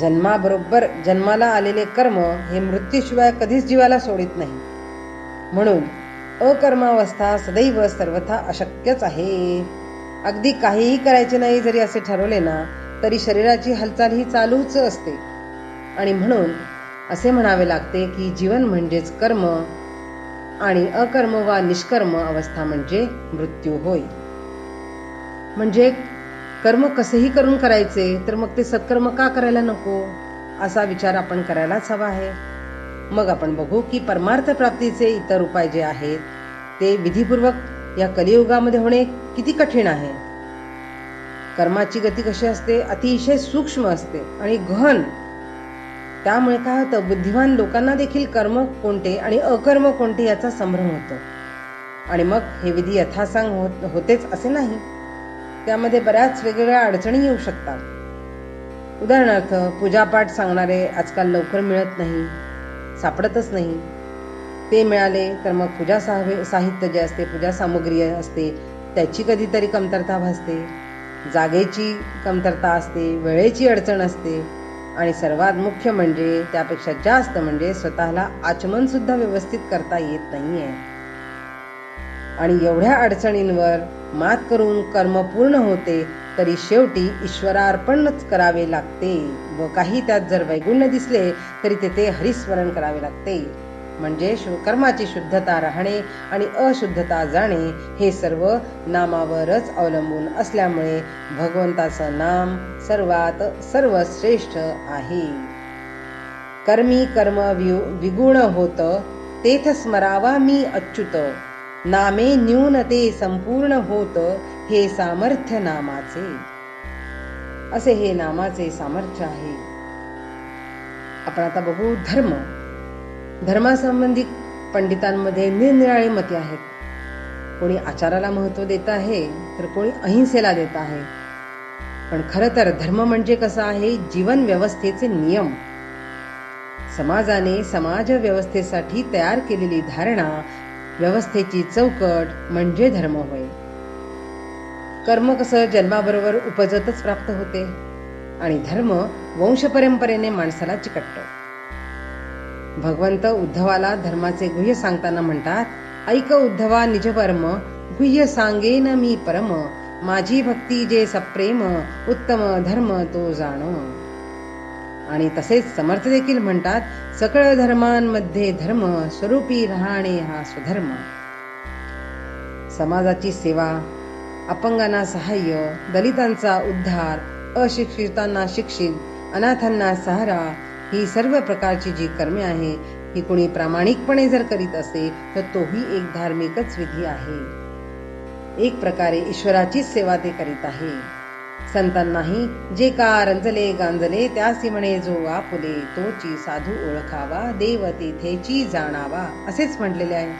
जन्माबरोबर जन्माला आलेले कर्म हे मृत्यूशिवाय कधीच जीवाला सोडित नाही. म्हणून अकर्मावस्था सदैव सर्वथा अशक्यच आहे. अगदी काहीही करायचे नाही जरी असे ठरवले ना तरी शरीराची हालचाल ही चालूच असते. आणि म्हणून असे म्हणावे लागते की जीवन म्हणजेच कर्म आणि अकर्म वा निष्कर्म अवस्था म्हणजे मृत्यू होय. म्हणजे कर्म कसेही करून करायचे, तर मग ते सत्कर्म का करायला नको, असा विचार आपण करायलाच हवा आहे. मग आपण बघू की परमार्थ प्राप्तीचे इतर उपाय जे आहेत ते विधीपूर्वक या कलियुगामध्ये होणे किती कठीण आहे. कर्माची गती कशी असते, अतिशय सूक्ष्म असते आणि गहन. त्यामुळे काय होतं, बुद्धिमान लोकांना देखील कर्म कोणते आणि अकर्म कोणते याचा संभ्रम होतो. आणि मग हे विधी यथासांग होतेच असे नाही, त्यामध्ये बऱ्याच वेगवेगळ्या अडचणी येऊ शकतात. उदाहरणार्थ, पूजापाठ सांगणारे आजकाल लवकर मिळत नाही, सापडतच नाही. ते मिळाले तर मग पूजा साहित्य जे असते, पूजा सामुग्री असते, त्याची कधीतरी कमतरता भासते, जागेची कमतरता असते, वेळेची अडचण असते आणि सर्वात मुख्य म्हणजे त्यापेक्षा जास्त म्हणजे स्वतःला आचमन सुद्धा व्यवस्थित करता येत नाहीये. आणि एवढ्या अडचणींवर मात करून कर्म पूर्ण होते, तरी शेवटी ईश्वरार्पणच करावे लागते व काही त्यात जर वैगुण्य दिसले तरी तेथे हरिस्मरण करावे लागते. म्हणजे कर्माची शुद्धता राहणे आणि अशुद्धता जाणे हे सर्व नामावरच अवलंबून असल्यामुळे भगवंताचं नाम सर्वात सर्वश्रेष्ठ आहे. कर्मी कर्म विगुण होत, तेथ स्मरावा मी अच्युत, नामे न्यून ते संपूर्ण होत, हे सामर्थ्य नामाचे. असे हे नामाचे सामर्थ्य आहे. आपण आता बघू धर्म. धर्मासंबंधी पंडितांमध्ये निरनिराळी मते आहेत. कोणी आचाराला महत्त्व देत आहे तर कोणी अहिंसेला देत आहे. पण खरं तर धर्म म्हणजे कसा आहे, जीवन व्यवस्थेचे नियम. समाजाने समाज व्यवस्थेसाठी तयार केलेली धारणा, व्यवस्थेची चौकट म्हणजे धर्म होय. कर्म कसं जन्माबरोबर उपजतच प्राप्त होते आणि धर्म वंशपरंपरेने माणसाला चिकटतो. भगवंत उद्धवाला धर्माचे गुह्य सांगताना म्हणतात, ऐक उद्धवा निज परम, गुह्य सांगेन मी परम, माझी भक्ती जे सप्रेम, उत्तम धर्म तो जाण. आणि तसेच समर्थ देखील म्हणतात, सकळ धर्मांमध्ये धर्म, स्वरूपी राहणे हा स्वधर्म. समाजाची सेवा, अपंगांना सहाय्य, दलितांचा उद्धार, अशिक्षितांना शिक्षित, अनाथांना सहारा, ही सर्व प्रकारची जी कर्मे आहे ही कोणी प्रामाणिकपणे जर करीत असे तर तोही एक धार्मिकच विधी आहे. एक प्रकारे ईश्वराचीच सेवा ते करीत आहे. संतांनाही जे का रंजले गांजले, त्यासी म्हणे जो आपुले, तोची साधू ओळखावा, देव तेथेची जाणावा, असेच म्हटलेले आहे.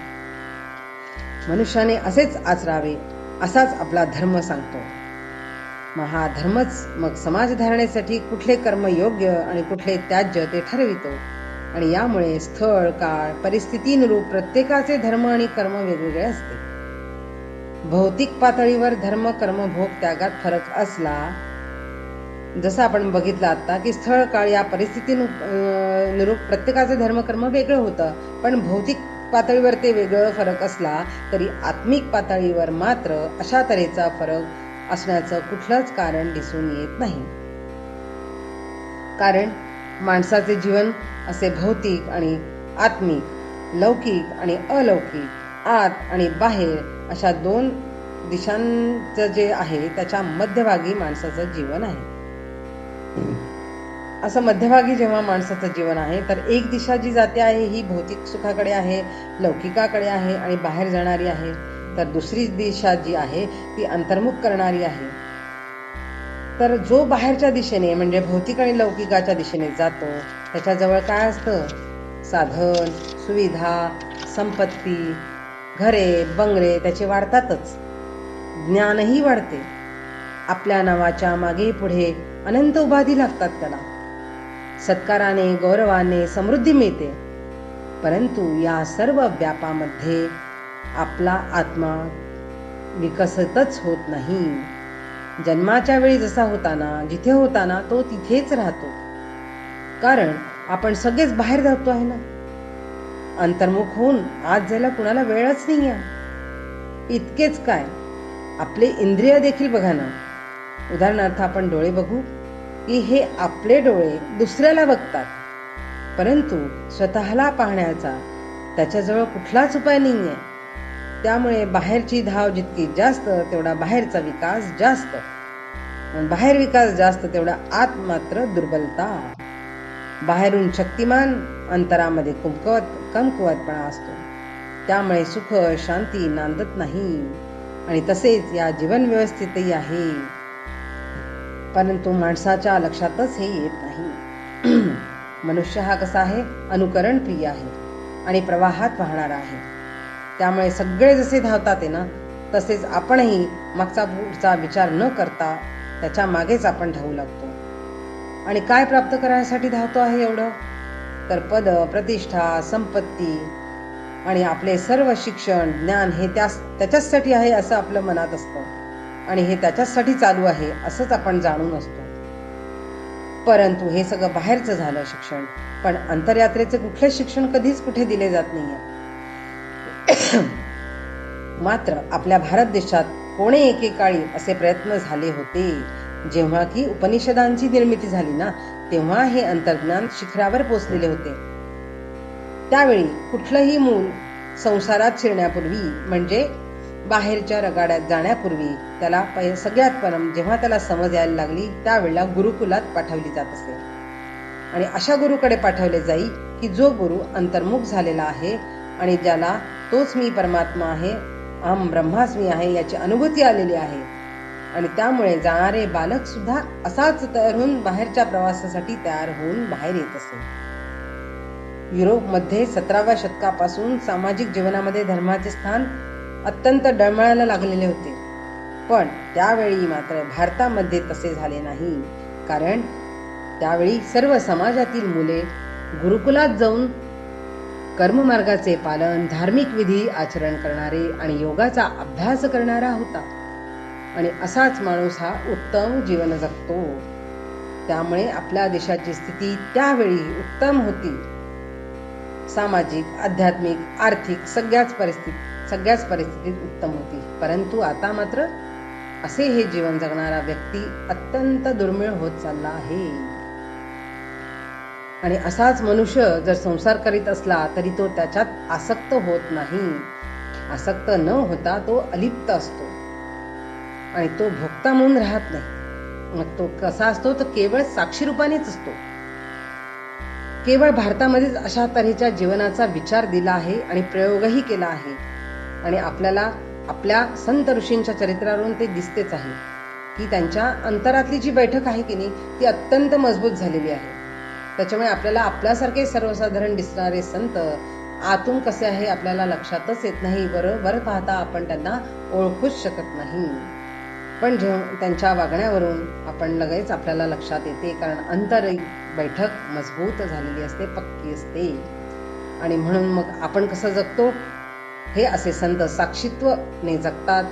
मनुष्याने असेच आचरावे असाच आपला धर्म सांगतो. हा धर्मच मग समाजधारणेसाठी कुठले कर्म योग्य आणि कुठले त्याज्य ते ठरवितो. आणि यामुळे स्थळ, काळ, परिस्थितीनुरूप प्रत्येकाचे धर्म आणि कर्म वेगवेगळे असते. भौतिक पातळीवर धर्म कर्म भोग त्यागात फरक असला, जसं आपण बघितलं आता की स्थळ काळ या परिस्थितीनुरूप प्रत्येकाचे धर्म कर्म वेगळं होतं, पण भौतिक पातळीवर ते वेगळं फरक असला तरी आत्मिक पातळीवर मात्र अशा तऱ्हेचा फरक असण्याचं कुठलंच कारण दिसून येत नाही. कारण माणसाचे जीवन असे भौतिक आणि आत्मिक, लौकिक आणि अलौकिक, आत आणि बाहेर अशा दोन दिशांचं जे आहे त्याच्या मध्यभागी माणसाचं जीवन आहे. असं मध्यभागी जेव्हा माणसाचं जीवन आहे तर एक दिशा जी जाते आहे ही भौतिक सुखाकडे आहे, लौकिकाकडे आहे आणि बाहेर जाणारी आहे, तर दुसरी दिशा जी आहे ती अंतर्मुख करणारी आहे. तर जो बाहेरच्या दिशेने म्हणजे भौतिक आणि लौकिकाच्या दिशेने जातो त्याच्याजवळ काय असतं, साधन, सुविधा, संपत्ती, घरे, बंगले त्याचे वाढतातच, ज्ञानही वाढते, आपल्या नावाच्या मागे पुढे अनंत उपाधी लागतात त्याला, सत्काराने गौरवाने समृद्धी मिळते. परंतु या सर्व व्यापामध्ये आपला आत्मा विकसितच होत नाही. जन्माच्या वेळी जसा होता ना, जिथे होता ना, तो तिथेच राहतो. कारण आपण सगळेच बाहेर जातो आहे ना. अंतर्मुख होऊन आत जायला कुणाला वेळच नाही आहे. इतकेच काय, आपले इंद्रिय देखील बघा ना. उदाहरणार्थ आपण डोळे बघू की हे आपले डोळे दुसऱ्याला बघतात, परंतु स्वतःला पाहण्याचा त्याच्याजवळ कुठलाच उपाय नाही आहे. त्यामुळे बाहेरची धाव जितकी जास्त तेवढा बाहेरचा विकास जास्त. आणि बाहेर विकास जास्त तेवढा आत मात्र दुर्बलता. बाहेरून शक्तिमान, अंतरामध्ये कमकुवतपणा असतो. त्यामुळे सुख शांती नांदत नाही. आणि तसेच या जीवन व्यवस्थेतही आहे, परंतु माणसाच्या लक्षातच हे येत नाही. मनुष्य हा कसा आहे, अनुकरण प्रिय आहे आणि प्रवाहात वाहणारा आहे. त्यामुळे सगळे जसे धावतात आहे ना, तसेच आपणही मागचा पुढचा विचार न करता त्याच्या मागेच आपण धावू लागतो. आणि काय प्राप्त करण्यासाठी धावतो आहे एवढं? तर पद, प्रतिष्ठा, संपत्ती आणि आपले सर्व शिक्षण, ज्ञान हे त्याच्याचसाठी आहे असं आपलं मनात असतं आणि हे त्याच्याचसाठी चालू आहे असंच आपण जाणून असतो. परंतु हे सगळं बाहेरचं झालं शिक्षण, पण अंतरयात्रेचे कुठले शिक्षण कधीच कुठे दिले जात नाहीये. मात्र आपल्या भारत देशात कोणे एकेकाळी असे प्रयत्न झाले होते. जेव्हा की उपनिषदांची निर्मिती झाली ना, तेव्हा हे अंतर्ज्ञान शिखरावर पोचलेले होते. त्यावेळी कुठलंही मूल संसारात शिरण्यापूर्वी, म्हणजे बाहेरच्या रगाड्यात जाण्यापूर्वी, त्याला सगळ्यात परम जेव्हा त्याला समज यायला लागली त्यावेळेला गुरुकुलात पाठवली जात असे. आणि अशा गुरुकडे पाठवले जाई की जो गुरु अंतर्मुख झालेला आहे आणि ज्याला तोच मी परमात्मा आहे, अहम ब्रह्मास्मी आहे याची अनुभूती आलेली आहे. आणि त्यामुळे जाणारे बालक सुद्धा असाच तयार होऊन बाहेरच्या प्रवासासाठी तयार होऊन बाहेर येत असे. युरोपमध्ये 17व्या शतकापासून सामाजिक जीवनामध्ये धर्माचे स्थान अत्यंत डळमळायला लागलेले होते. पण त्यावेळी मात्र भारतामध्ये तसे झाले नाही. कारण त्यावेळी सर्व समाजातील मुले गुरुकुलात जाऊन कर्ममार्गाचे पालन, धार्मिक विधी आचरण करणारे आणि योगाचा अभ्यास करणारा होता. आणि असाच माणूस हा उत्तम जीवन जगतो. त्यामुळे आपल्या देशाची स्थिती त्यावेळी उत्तम होती. सामाजिक, आध्यात्मिक, आर्थिक सगळ्याच परिस्थितीत उत्तम होती. परंतु आता मात्र असे हे जीवन जगणारा व्यक्ती अत्यंत दुर्मिळ होत चालला आहे. आणि असाच मनुष्य जर संसार करीत असला तरी तो त्याच्यात आसक्त होत नाही. आसक्त न होता तो अलिप्त असतो आणि तो भोक्ता म्हणून राहत नाही. मग तो कसा असतो, तर केवळ साक्षी रूपानेच असतो. केवळ भारतामध्येच अशा तऱ्हेच्या जीवनाचा विचार दिला आहे आणि प्रयोगही केला आहे. आणि आपल्याला आपल्या संत ऋषींच्या चरित्रावरून ते दिसतेच आहे की त्यांच्या अंतरातली जी बैठक आहे की नाही, ती अत्यंत मजबूत झालेली आहे. त्याच्यामुळे आपल्याला आपल्यासारखे सर्वसाधारण दिसणारे संत आतून कसे आहे आपल्याला लक्षातच येत नाही. बरोबर पाहता आपण त्यांना ओळखूच शकत नाही. पण जेव्हा त्यांच्या वागण्यावरून आपण लगेच आपल्याला लक्षात येते, कारण अंतर बैठक मजबूत झालेली असते, पक्की असते. आणि म्हणून मग आपण कसं जगतो, हे असे संत साक्षीत्वने जगतात.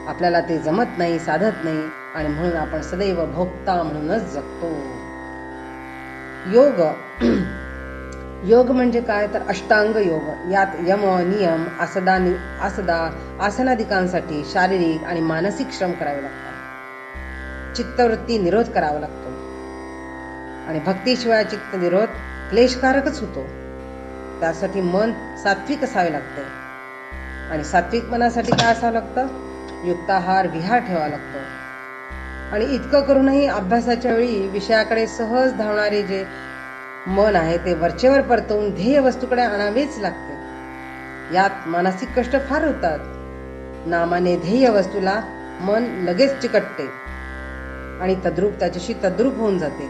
आपल्याला ते जमत नाही, साधत नाही, आणि म्हणून आपण सदैव भोक्ता म्हणूनच जगतो. योग म्हणजे काय, तर अष्टांग योग. यात यम, नियम, आसनादिकांसाठी शारीरिक आणि मानसिक श्रम करावे लागतात. चित्तवृत्ती निरोध करावा लागतो. आणि भक्तीशिवाय चित्त निरोध क्लेशकारकच होतो. त्यासाठी मन सात्विक असावे लागते. आणि सात्विक मनासाठी काय असावं लागतं, युक्ताहार, विहार ठेवावा लागतो. आणि इतकं करूनही अभ्यासाच्या वेळी विषयाकडे सहज धावणारे जे मन आहे ते वरचेवर परतवून ध्येय वस्तूकडे आणावेच लागते. यात मानसिक कष्ट फार होतात. नामाने ध्येय वस्तूला मन लगेच चिकटते आणि त्याच्याशी तद्रूप होऊन जाते.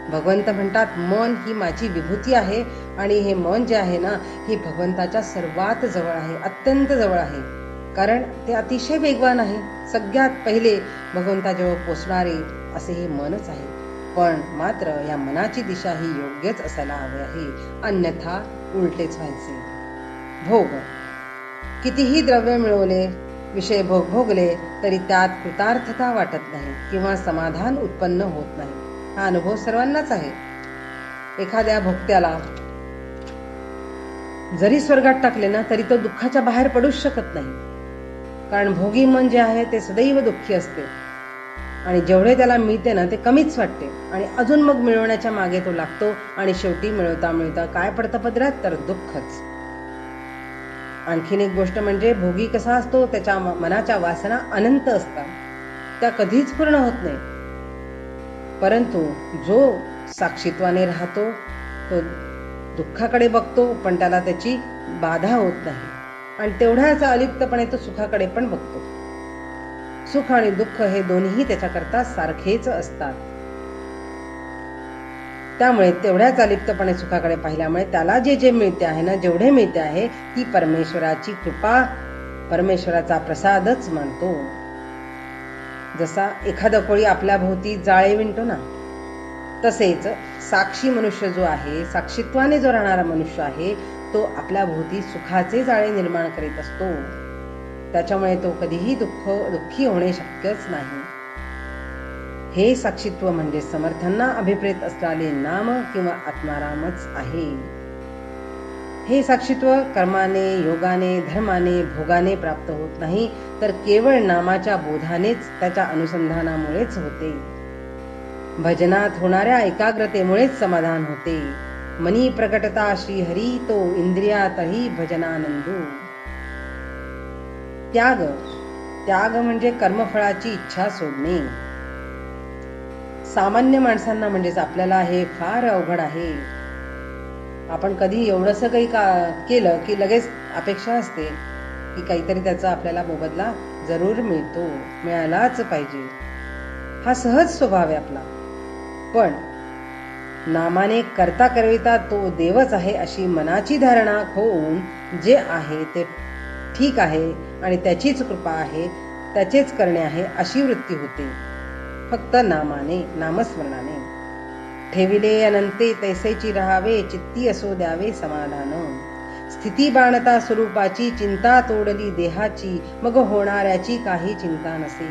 भगवंत म्हणतात, मन ही माझी विभूती आहे आणि हे मन जे आहे ना, हे भगवंताच्या सर्वात जवळ आहे, अत्यंत जवळ आहे. कारण ते अतिशय वेगवान आहे. सगळ्यात पहिले भगवंताजवळ पोचणारे असे हे मनच आहे. पण मात्र या मनाची दिशा ही योग्यच असायला हवी आहे, अन्यथा उलटेच व्हायचे. भोग, कितीही द्रव्य मिळवले, विषय भोगले तरी त्यात कृतार्थता वाटत नाही किंवा समाधान उत्पन्न होत नाही. हा अनुभव सर्वांनाच आहे. एखाद्या भोक्त्याला जरी स्वर्गात टाकले ना, तरी तो दुःखाच्या बाहेर पडूच शकत नाही. कारण भोगी मन जे आहे ते सदैव दुःखी असते आणि जेवढे त्याला मिळते ना ते कमीच वाटते आणि अजून मग मिळवण्याच्या मागे तो लागतो आणि शेवटी मिळवता मिळवता काय पडतं पदरात, तर दुःखच. आणखीन एक गोष्ट म्हणजे भोगी कसा असतो, त्याच्या मनाच्या वासना अनंत असतात, त्या कधीच पूर्ण होत नाही. परंतु जो साक्षीत्वाने राहतो तो दुःखाकडे बघतो, पण त्याला त्याची बाधा होत नाही, आणि तेवढ्याच अलिप्तपणे तो सुखाकडे पण बघतो. सुख आणि दुःख हे दोन्ही त्याच्याकरता सारखेच असतात. त्यामुळे तेवढ्याच अलिप्तपणे सुखाकडे पाहिल्यामुळे त्याला जे जे मिळते आहे ना, जेवढे मिळते आहे, ती परमेश्वराची कृपा, परमेश्वराचा प्रसादच मानतो. जसा एखादा कोळी आपल्या भोवती जाळे विणतो ना, तसेच साक्षी मनुष्य जो आहे, साक्षीत्वाने जो राहणारा मनुष्य आहे, तो आपल्या भोवती सुखाचे जाळे निर्माण करीत असतो. त्याच्यामुळे तो कधीही दुःखी होणे शक्यच नाही. हे साक्षीत्व म्हणजे समर्थांना अभिप्रेत असलेले नाम किंवा आत्मारामच आहे. हे साक्षीत्व कर्माने, योगाने, धर्माने, भोगाने प्राप्त होत नाही, तर केवळ नामाच्या बोधानेच, त्याच्या अनुसंधानामुळेच होते. भजनात होणाऱ्या एकाग्रतेमुळेच समाधान होते. मनी प्रकटता श्रीहरी, तो इंद्रियातही भजनानंदू. त्याग म्हणजे कर्मफळाची इच्छा सोडणे. सामान्य माणसांना म्हणजेच आपल्याला हे फार अवघड आहे. आपण कधी एवढंसं काही केलं की लगेच अपेक्षा असते की काहीतरी त्याचा आपल्याला मोबदला जरूर मिळालाच पाहिजे. हा सहज स्वभाव आहे आपला. पण नामाने करता करविता तो देवच आहे अशी मनाची धारणा होऊन जे आहे ते ठीक आहे आणि त्याचीच कृपा आहे, त्याचेच करणे आहे अशी वृत्ती होते. फक्त नामस्मरणाने ठेविले अनंते तैसेची राहावे, चित्ती असो द्यावे समाधान. स्थिती बाणता स्वरूपाची, चिंता तोडली देहाची, मग होणाऱ्याची काही चिंता नसे.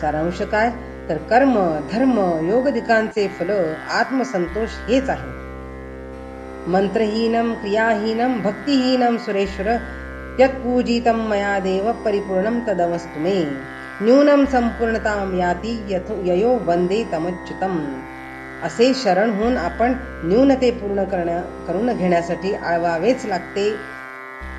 सारांश काय तर कर्म, धर्म, योगदिकांचे फल, आत्मसंतोष हेच आहे. मंत्रहीनम क्रियाहीनम भक्तिहीनम सुरेश्वर, यत्पूजितं मया देव परिपूर्णं तदवस्तु मे. न्यूनं संपूर्णतां याति ययो वंदे तमच्युतम्. असे शरण होऊन आपण न्यूनते पूर्ण करून घेण्यासाठी आळवावेच लागते.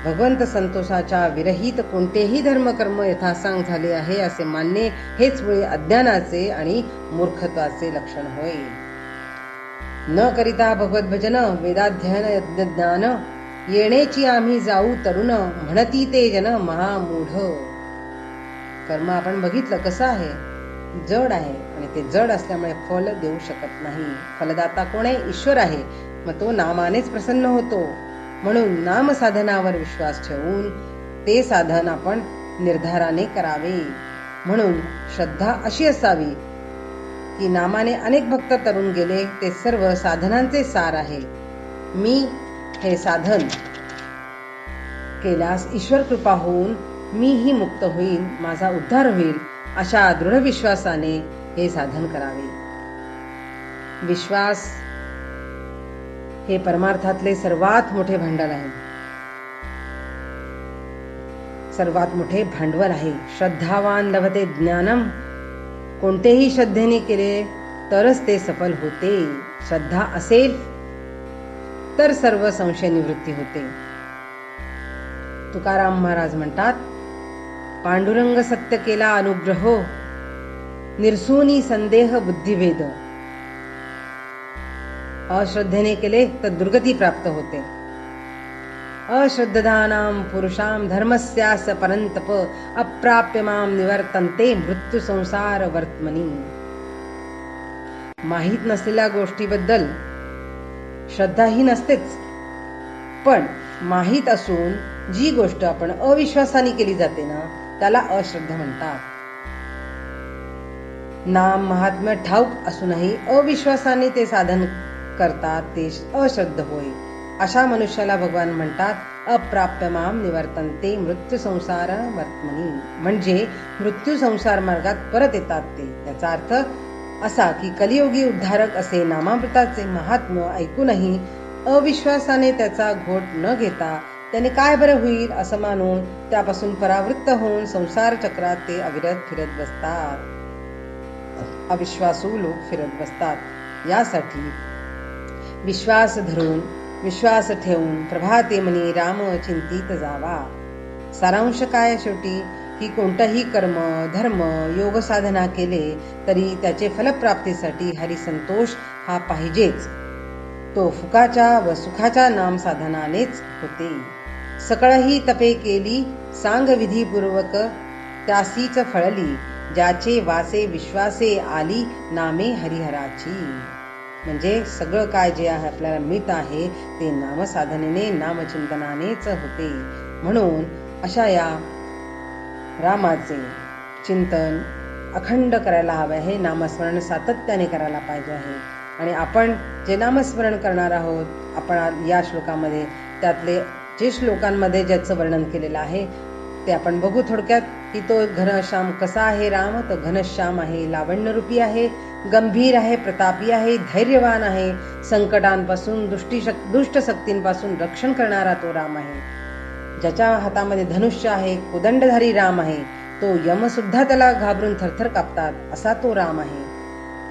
भगवंत संतोषाच्या विरहित कोणतेही धर्मकर्म यथासांग झाले आहे असे मानणे हेच मुळे अज्ञानाचे आणि मूर्खत्वाचे लक्षण होय. न करिता भगवत भजन, वेदाध्ययन यज्ञज्ञान, येणेची आम्ही जाऊ तरुण, म्हणती ते जन महामूढ. कर्म आपण बघितलं कसं आहे, जड आहे, आणि ते जड असल्यामुळे फल देऊ शकत नाही. फलदाता कोण आहे? ईश्वर आहे. मग तो नामानेच प्रसन्न होतो. म्हणून नाम साधनावर विश्वास ठेवून ते साधन आपण निर्धाराने करावे. म्हणून श्रद्धा अशी असावी की नामाने अनेक भक्त तरुण गेले, ते सर्व साधनांचे सार आहे. मी हे साधन केल्यास ईश्वर कृपा होऊन मीही मुक्त होईल, माझा उद्धार होईल, अशा दृढ विश्वासाने हे साधन करावे. विश्वास हे परमार्थातले सर्वात मोठे भांडवल आहे, सर्वात मोठे भांडवल आहे. श्रद्धावान लभते ज्ञानम. कोणतेही श्रद्धेने केले तरच ते सफल होते. श्रद्धा असेल तर सर्व संशय निवृत्ती होते. तुकाराम महाराज म्हणतात, पांडुरंग सत्य केला अनुग्रहो, निरसूनी संदेह बुद्धिभेद. अश्रद्धेने केले तर दुर्गती प्राप्त होते. अश्रद्धानां पुरुषां धर्मस्यास परंतप, अप्राप्य मां निवर्तन्ते मृत्यू संसार वर्त्मनी. माहीत नसलेल्या गोष्टीबद्दल श्रद्धा ही नसतेच, पण माहीत असून जी गोष्ट आपण अविश्वासाने केली जाते ना, त्याला अश्रद्धा म्हणतात. नाम महात्म्य ठाऊक असूनही अविश्वासाने ते साधन करतात, ते अश्रद्ध होय. अशा मनुष्याला भगवान म्हणतात, अप्राप्य मां निवर्तन्ते मृत्यू संसार वर्त्मनी. म्हणजे मृत्यू संसार मार्गात परत येतात ते. याचा अर्थ असा की कलियुगी उद्धारक असे नामामृताचे महात्म्य ऐकूनही अविश्वासाने त्याचा घोट न घेता त्याने काय बरं होईल असं मानून त्यापासून परावृत्त होऊन संसार चक्रात ते अविरत फिरत बसतात. अविश्वासू लोक फिरत बसतात. यासाठी विश्वास धरून, विश्वास ठेवून प्रभाते मनी राम चिंतित जावा. सारांश काय? शेवटी की कोणतंही कर्म धर्म योग साधना केले तरी त्याचे फलप्राप्तीसाठी हरिसंतोष हा पाहिजेच. तो फुकाच्या व सुखाच्या नाम साधनानेच होते. सकळही तपे केली सांग विधीपूर्वक, त्यासीच फळली ज्याचे वासे विश्वासे आली नामे हरिहराची. म्हणजे सगळं काय जे आहे आपल्याला मिळत आहे ते नामसाधनेने नामचिंतनानेच होते. म्हणून अशा या रामाचे चिंतन अखंड करायला हवे आहे. नामस्मरण सातत्याने करायला पाहिजे आहे. आणि आपण जे नामस्मरण करणार आहोत, आपण या श्लोकामध्ये त्यातले जे श्लोकांमध्ये ज्याचं वर्णन केलेलं आहे ते आपण बघू थोडक्यात. की तो घनश्याम कसा आहे राम, तर घनश्याम आहे, लावण्यरूपी आहे, गंभीर आहे, प्रतापी आहे, धैर्यवान आहे, संकटांपासून दुष्ट शक्तींपासून रक्षण करणारा तो राम आहे. ज्याच्या हातामध्ये धनुष्य आहे, कोदंडधारी राम आहे. तो यम सुद्धा त्याला घाबरून थरथर कापतात असा तो राम आहे.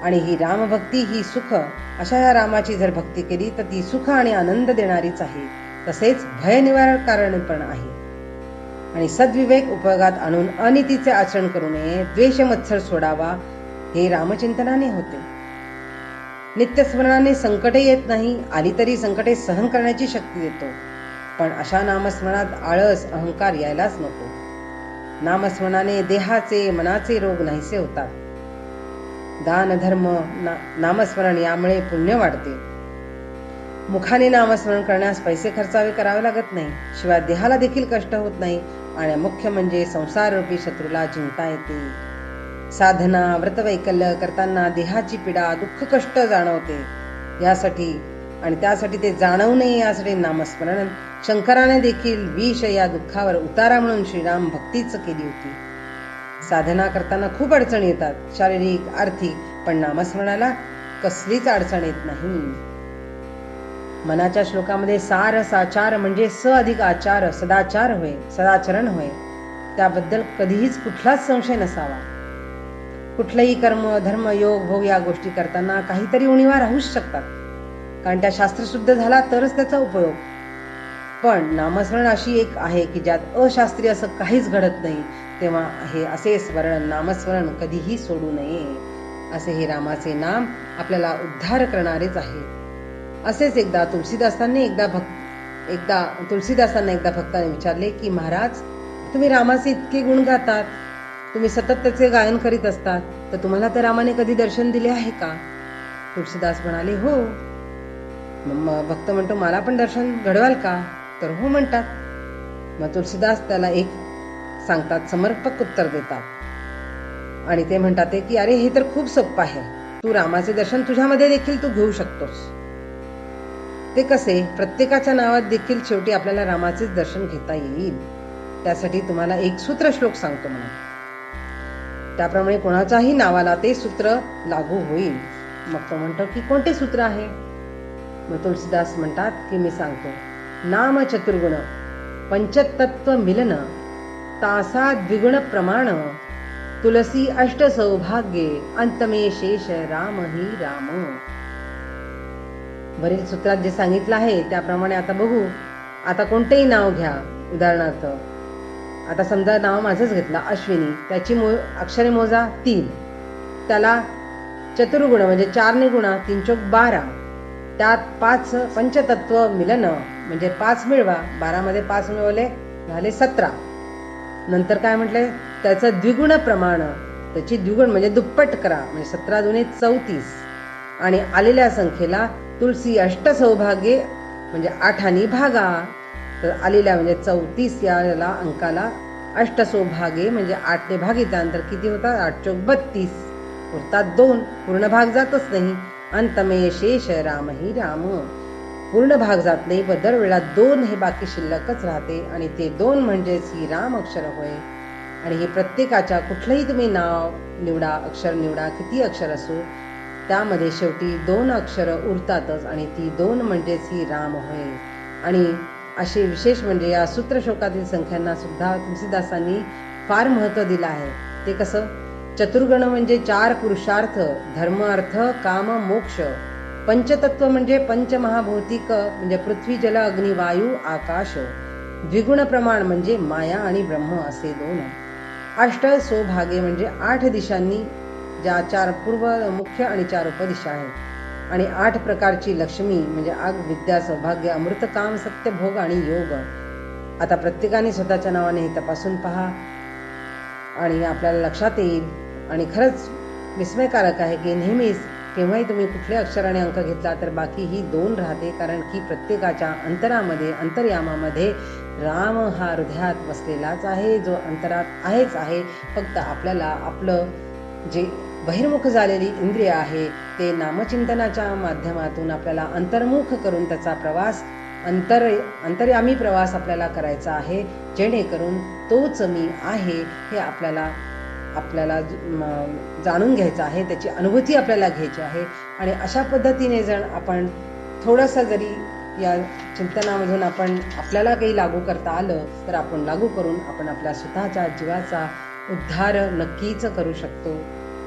आणि ही रामभक्ती ही सुख, अशा या रामाची जर भक्ती केली तर ती सुख आणि आनंद देणारीच आहे. तसेच भय निवारण पण आहे. आणि सद्विवेक उपयोगात आणून अनितीचे आचरण करू नये, द्वेष मत्सर सोडावा, हे रामचिंतनाने होते. नित्यस्मरणाने संकटे येत नाही, आली तरी संकटे सहन करण्याची शक्ती देतो. पण अशा नामस्मरणात आळस अहंकार यायलाच नको. नामस्मरणाने देहाचे मनाचे रोग नाहीसे होतात. दान धर्म नामस्मरण यामुळे पुण्य वाढते. मुखाने नामस्मरण करण्यास पैसे करावे लागत नाही, शिवाय देहाला देखील कष्ट होत नाही. आणि मुख्य म्हणजे संसाररूपी शत्रूला जिंकता येते. साधना व्रतवैकल्य करताना देहाची पीडा दुःख कष्ट जाणवते. यासाठी आणि त्यासाठी ते जाणवू नये यासाठी नामस्मरण शंकराने देखील विष या दुःखावर उतारा म्हणून श्रीराम भक्तीच केली होती. साधना करताना खूप अडचणी येतात, शारीरिक आर्थिक, पण नामस्मरणाला कसलीच अडचण येत नाही. मनाच्या श्लोकामध्ये सार साचार म्हणजे स अधिक आचार सदाचार होय, सदाचरण होय. त्याबद्दल कधीच कुठलाच संशय नसावा. कुठलंही कर्म धर्म योग भोग या गोष्टी करताना काहीतरी उणीवा राहूच शकतात, कारण त्या शास्त्रशुद्ध झाला तरच त्याचा उपयोग. पण नामस्मरण अशी एक आहे की ज्यात अशास्त्रीय असं काहीच घडत नाही. तेव्हा हे असे स्मरण नामस्मरण कधीही सोडू नये. असे हे रामाचे नाम आपल्याला उद्धार करणारेच आहे. असेच एकदा तुलसीदासांना एकदा भक्ताने विचारले की महाराज, तुम्ही रामाचे इतके गुण गातात, तुम्ही सतत त्याचे गायन करीत असतात, तर तुम्हाला त्या रामाने कधी दर्शन दिले आहे का? तुलसीदास म्हणाले हो. भक्त म्हणतो मला पण दर्शन घडवाल का? तर हो म्हणतात. मग तुलसीदास त्याला एक सांगतात, समर्पक उत्तर देतात आणि ते म्हणतात की अरे हे तर खूप सोपं आहे, तू रामाचे दर्शन तुझ्यामध्ये देखील तू घेऊ शकतोस. ते कसे? प्रत्येकाच्या नावात देखील शेवटी आपल्याला रामाचेच दर्शन घेता येईल. त्यासाठी तुम्हाला एक सूत्र श्लोक सांगतो म्हणा, त्याप्रमाणे कोणाच्याही नावाला ते सूत्र लागू होईल. मग तो म्हणतो की कोणते सूत्र आहे? मग तुलसीदास म्हणतात की मी सांगतो, नाम चतुर्गुण पंचतत्व मिलन तासा द्विगुण प्रमाण तुलसी अष्ट सौभाग्ये अंतमे शेष राम ही राम. वरील सूत्रात जे सांगितलं आहे त्याप्रमाणे आता बघू. आता कोणतेही नाव घ्या. उदाहरणार्थ आता समजा नाव माझंच घेतलं अश्विनी, त्याची अक्षरे मोजा 3, त्याला चतुर्गुण म्हणजे 4 ने गुणा 3 चोक 12, त्यात 5 पंचतत्व मिलन म्हणजे 5 मिळवा, 12 मध्ये 5 मिळवले झाले 17. नंतर काय म्हटले? त्याचं द्विगुण प्रमाण, त्याची द्विगुण म्हणजे दुप्पट करा, म्हणजे 17 दुने 34. आणि आलेल्या संख्येला तुलसी अष्ट सौभाग्ये म्हणजे 8 भागा, तर आलेल्या म्हणजे 34 याला अंकाला अष्ट सौभाग्ये म्हणजे 8 ने भागी, त्यानंतर किती होतात? 8 चोक 32, उरतात 2, पूर्ण भाग जातच नाही. अंतमे शेष राम ही राम, पूर्ण भाग जात नाही, पण दरवेळा 2 हे बाकी शिल्लकच राहते आणि ते 2 म्हणजेच ही राम अक्षर होय. आणि हे प्रत्येकाच्या कुठलंही तुम्ही नाव निवडा, अक्षर निवडा, किती अक्षर असो, त्यामध्ये शेवटी 2 अक्षर उरतातच आणि ती 2 म्हणजेच ही राम होय. आणि असे विशेष म्हणजे या सूत्रश्लोकातील संख्यांना सुद्धा तुलसीदासांनी फार महत्त्व दिलं आहे. ते कसं? चतुर्गुण म्हणजे 4 पुरुषार्थ, धर्म अर्थ काम मोक्ष. पंचतत्व म्हणजे पंचमहाभौतिक म्हणजे पृथ्वी जल अग्नी वायू आकाश. द्विगुण प्रमाण म्हणजे माया आणि ब्रह्म असे 2. अष्ट सौभागे म्हणजे 8 दिशांनी ज्या 4 पूर्व मुख्य आणि 4 उपदिशा आहेत आणि 8 प्रकारची लक्ष्मी म्हणजे आग विद्या सौभाग्य अमृत काम सत्य भोग आणि योग. आता प्रत्येकाने स्वतःच्या नावाने हे तपासून पहा आणि आपल्याला लक्षात येईल. आणि खरंच विस्मयकारक आहे की नेहमीच केव्हाही तुम्ही कुठल्या अक्षराने अंक घेतला तर बाकी ही 2 राहते, कारण की प्रत्येकाच्या अंतरामध्ये अंतर्यामामध्ये राम हा हृदयात बसलेलाच आहे, जो अंतरात आहेच आहे. फक्त आपल्याला आपलं जे बहिर्मुख झालेली इंद्रिय आहे ते नामचिंतनाच्या माध्यमातून आपल्याला अंतर्मुख करून त्याचा प्रवास अंतर्यामी प्रवास आपल्याला करायचा आहे, जेणेकरून तोच मी आहे हे आपल्याला जाणून घ्यायचं आहे, त्याची अनुभूती आपल्याला घ्यायची आहे. आणि अशा पद्धतीने जर आपण थोडंसं जरी या चिंतनामधून आपल्याला काही लागू करता आलं तर आपण लागू करून आपण आपल्या स्वतःच्या जीवाचा उद्धार नक्कीच करू शकतो.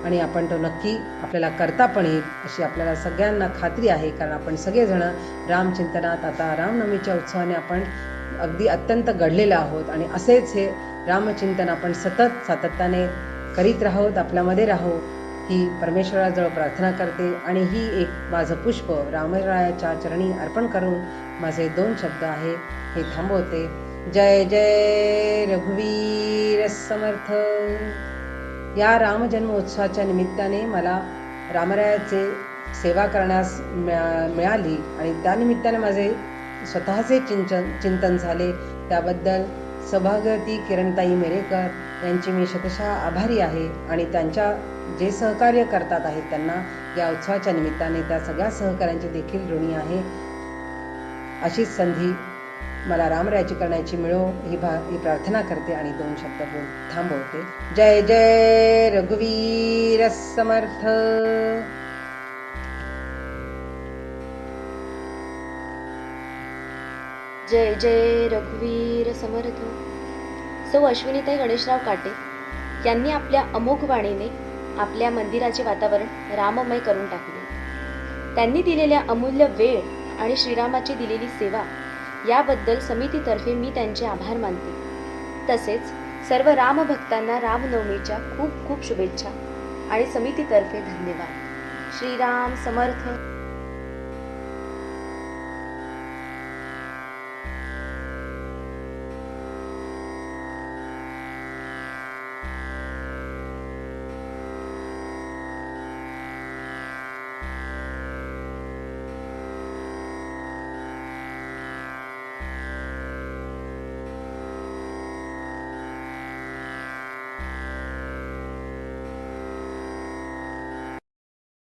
आणि आपण तो नक्की आपल्याला करता पण येईल अशी आपल्याला सगळ्यांना खात्री आहे, कारण आपण सगळेजण रामचिंतनात आता रामनवमीच्या उत्सवाने आपण अगदी अत्यंत घडलेलो आहोत. आणि असेच हे रामचिंतन आपण सातत्याने करीत राहोत, आपल्यामध्ये राहो ही परमेश्वराजवळ प्रार्थना करते. आणि ही एक माझं पुष्प रामरायाच्या चरणी अर्पण करून माझे 2 शब्द आहे हे थांबवते. जय जय रघुवीर समर्थ. या रामजन्मोत्सवाच्या निमित्ताने मला रामरायाचे सेवा करण्यास मिळाली आणि त्यानिमित्ताने माझे स्वतःचे चिंतन झाले. त्याबद्दल सौभाग्यवती किरणताई मेरेकर यांची मी शतशः आभारी आहे. आणि त्यांच्या जे सहकार्य करतात आहेत त्यांना या उत्सवाच्या निमित्ताने त्या सगळ्या सहकार्यांचे देखील ऋणी आहे. अशीच संधी मला रामरायाची करण्याची मिळो ही प्रार्थना करते आणि 2 शब्द थांबवते. जय जय रघुवीर समर्थ. जय जय रघुवीर समर्थ. सौ अश्विनीताई गणेशराव काटे यांनी आपल्या अमोघ वाणीने आपल्या मंदिराचे वातावरण राममय करून टाकले. त्यांनी दिलेल्या अमूल्य वेळ आणि श्रीरामाची दिलेली सेवा याबद्दल समितीतर्फे मी त्यांचे आभार मानते. तसेच सर्व रामभक्तांना रामनवमीच्या खूप खूप शुभेच्छा आणि समितीतर्फे धन्यवाद. श्रीराम समर्थ.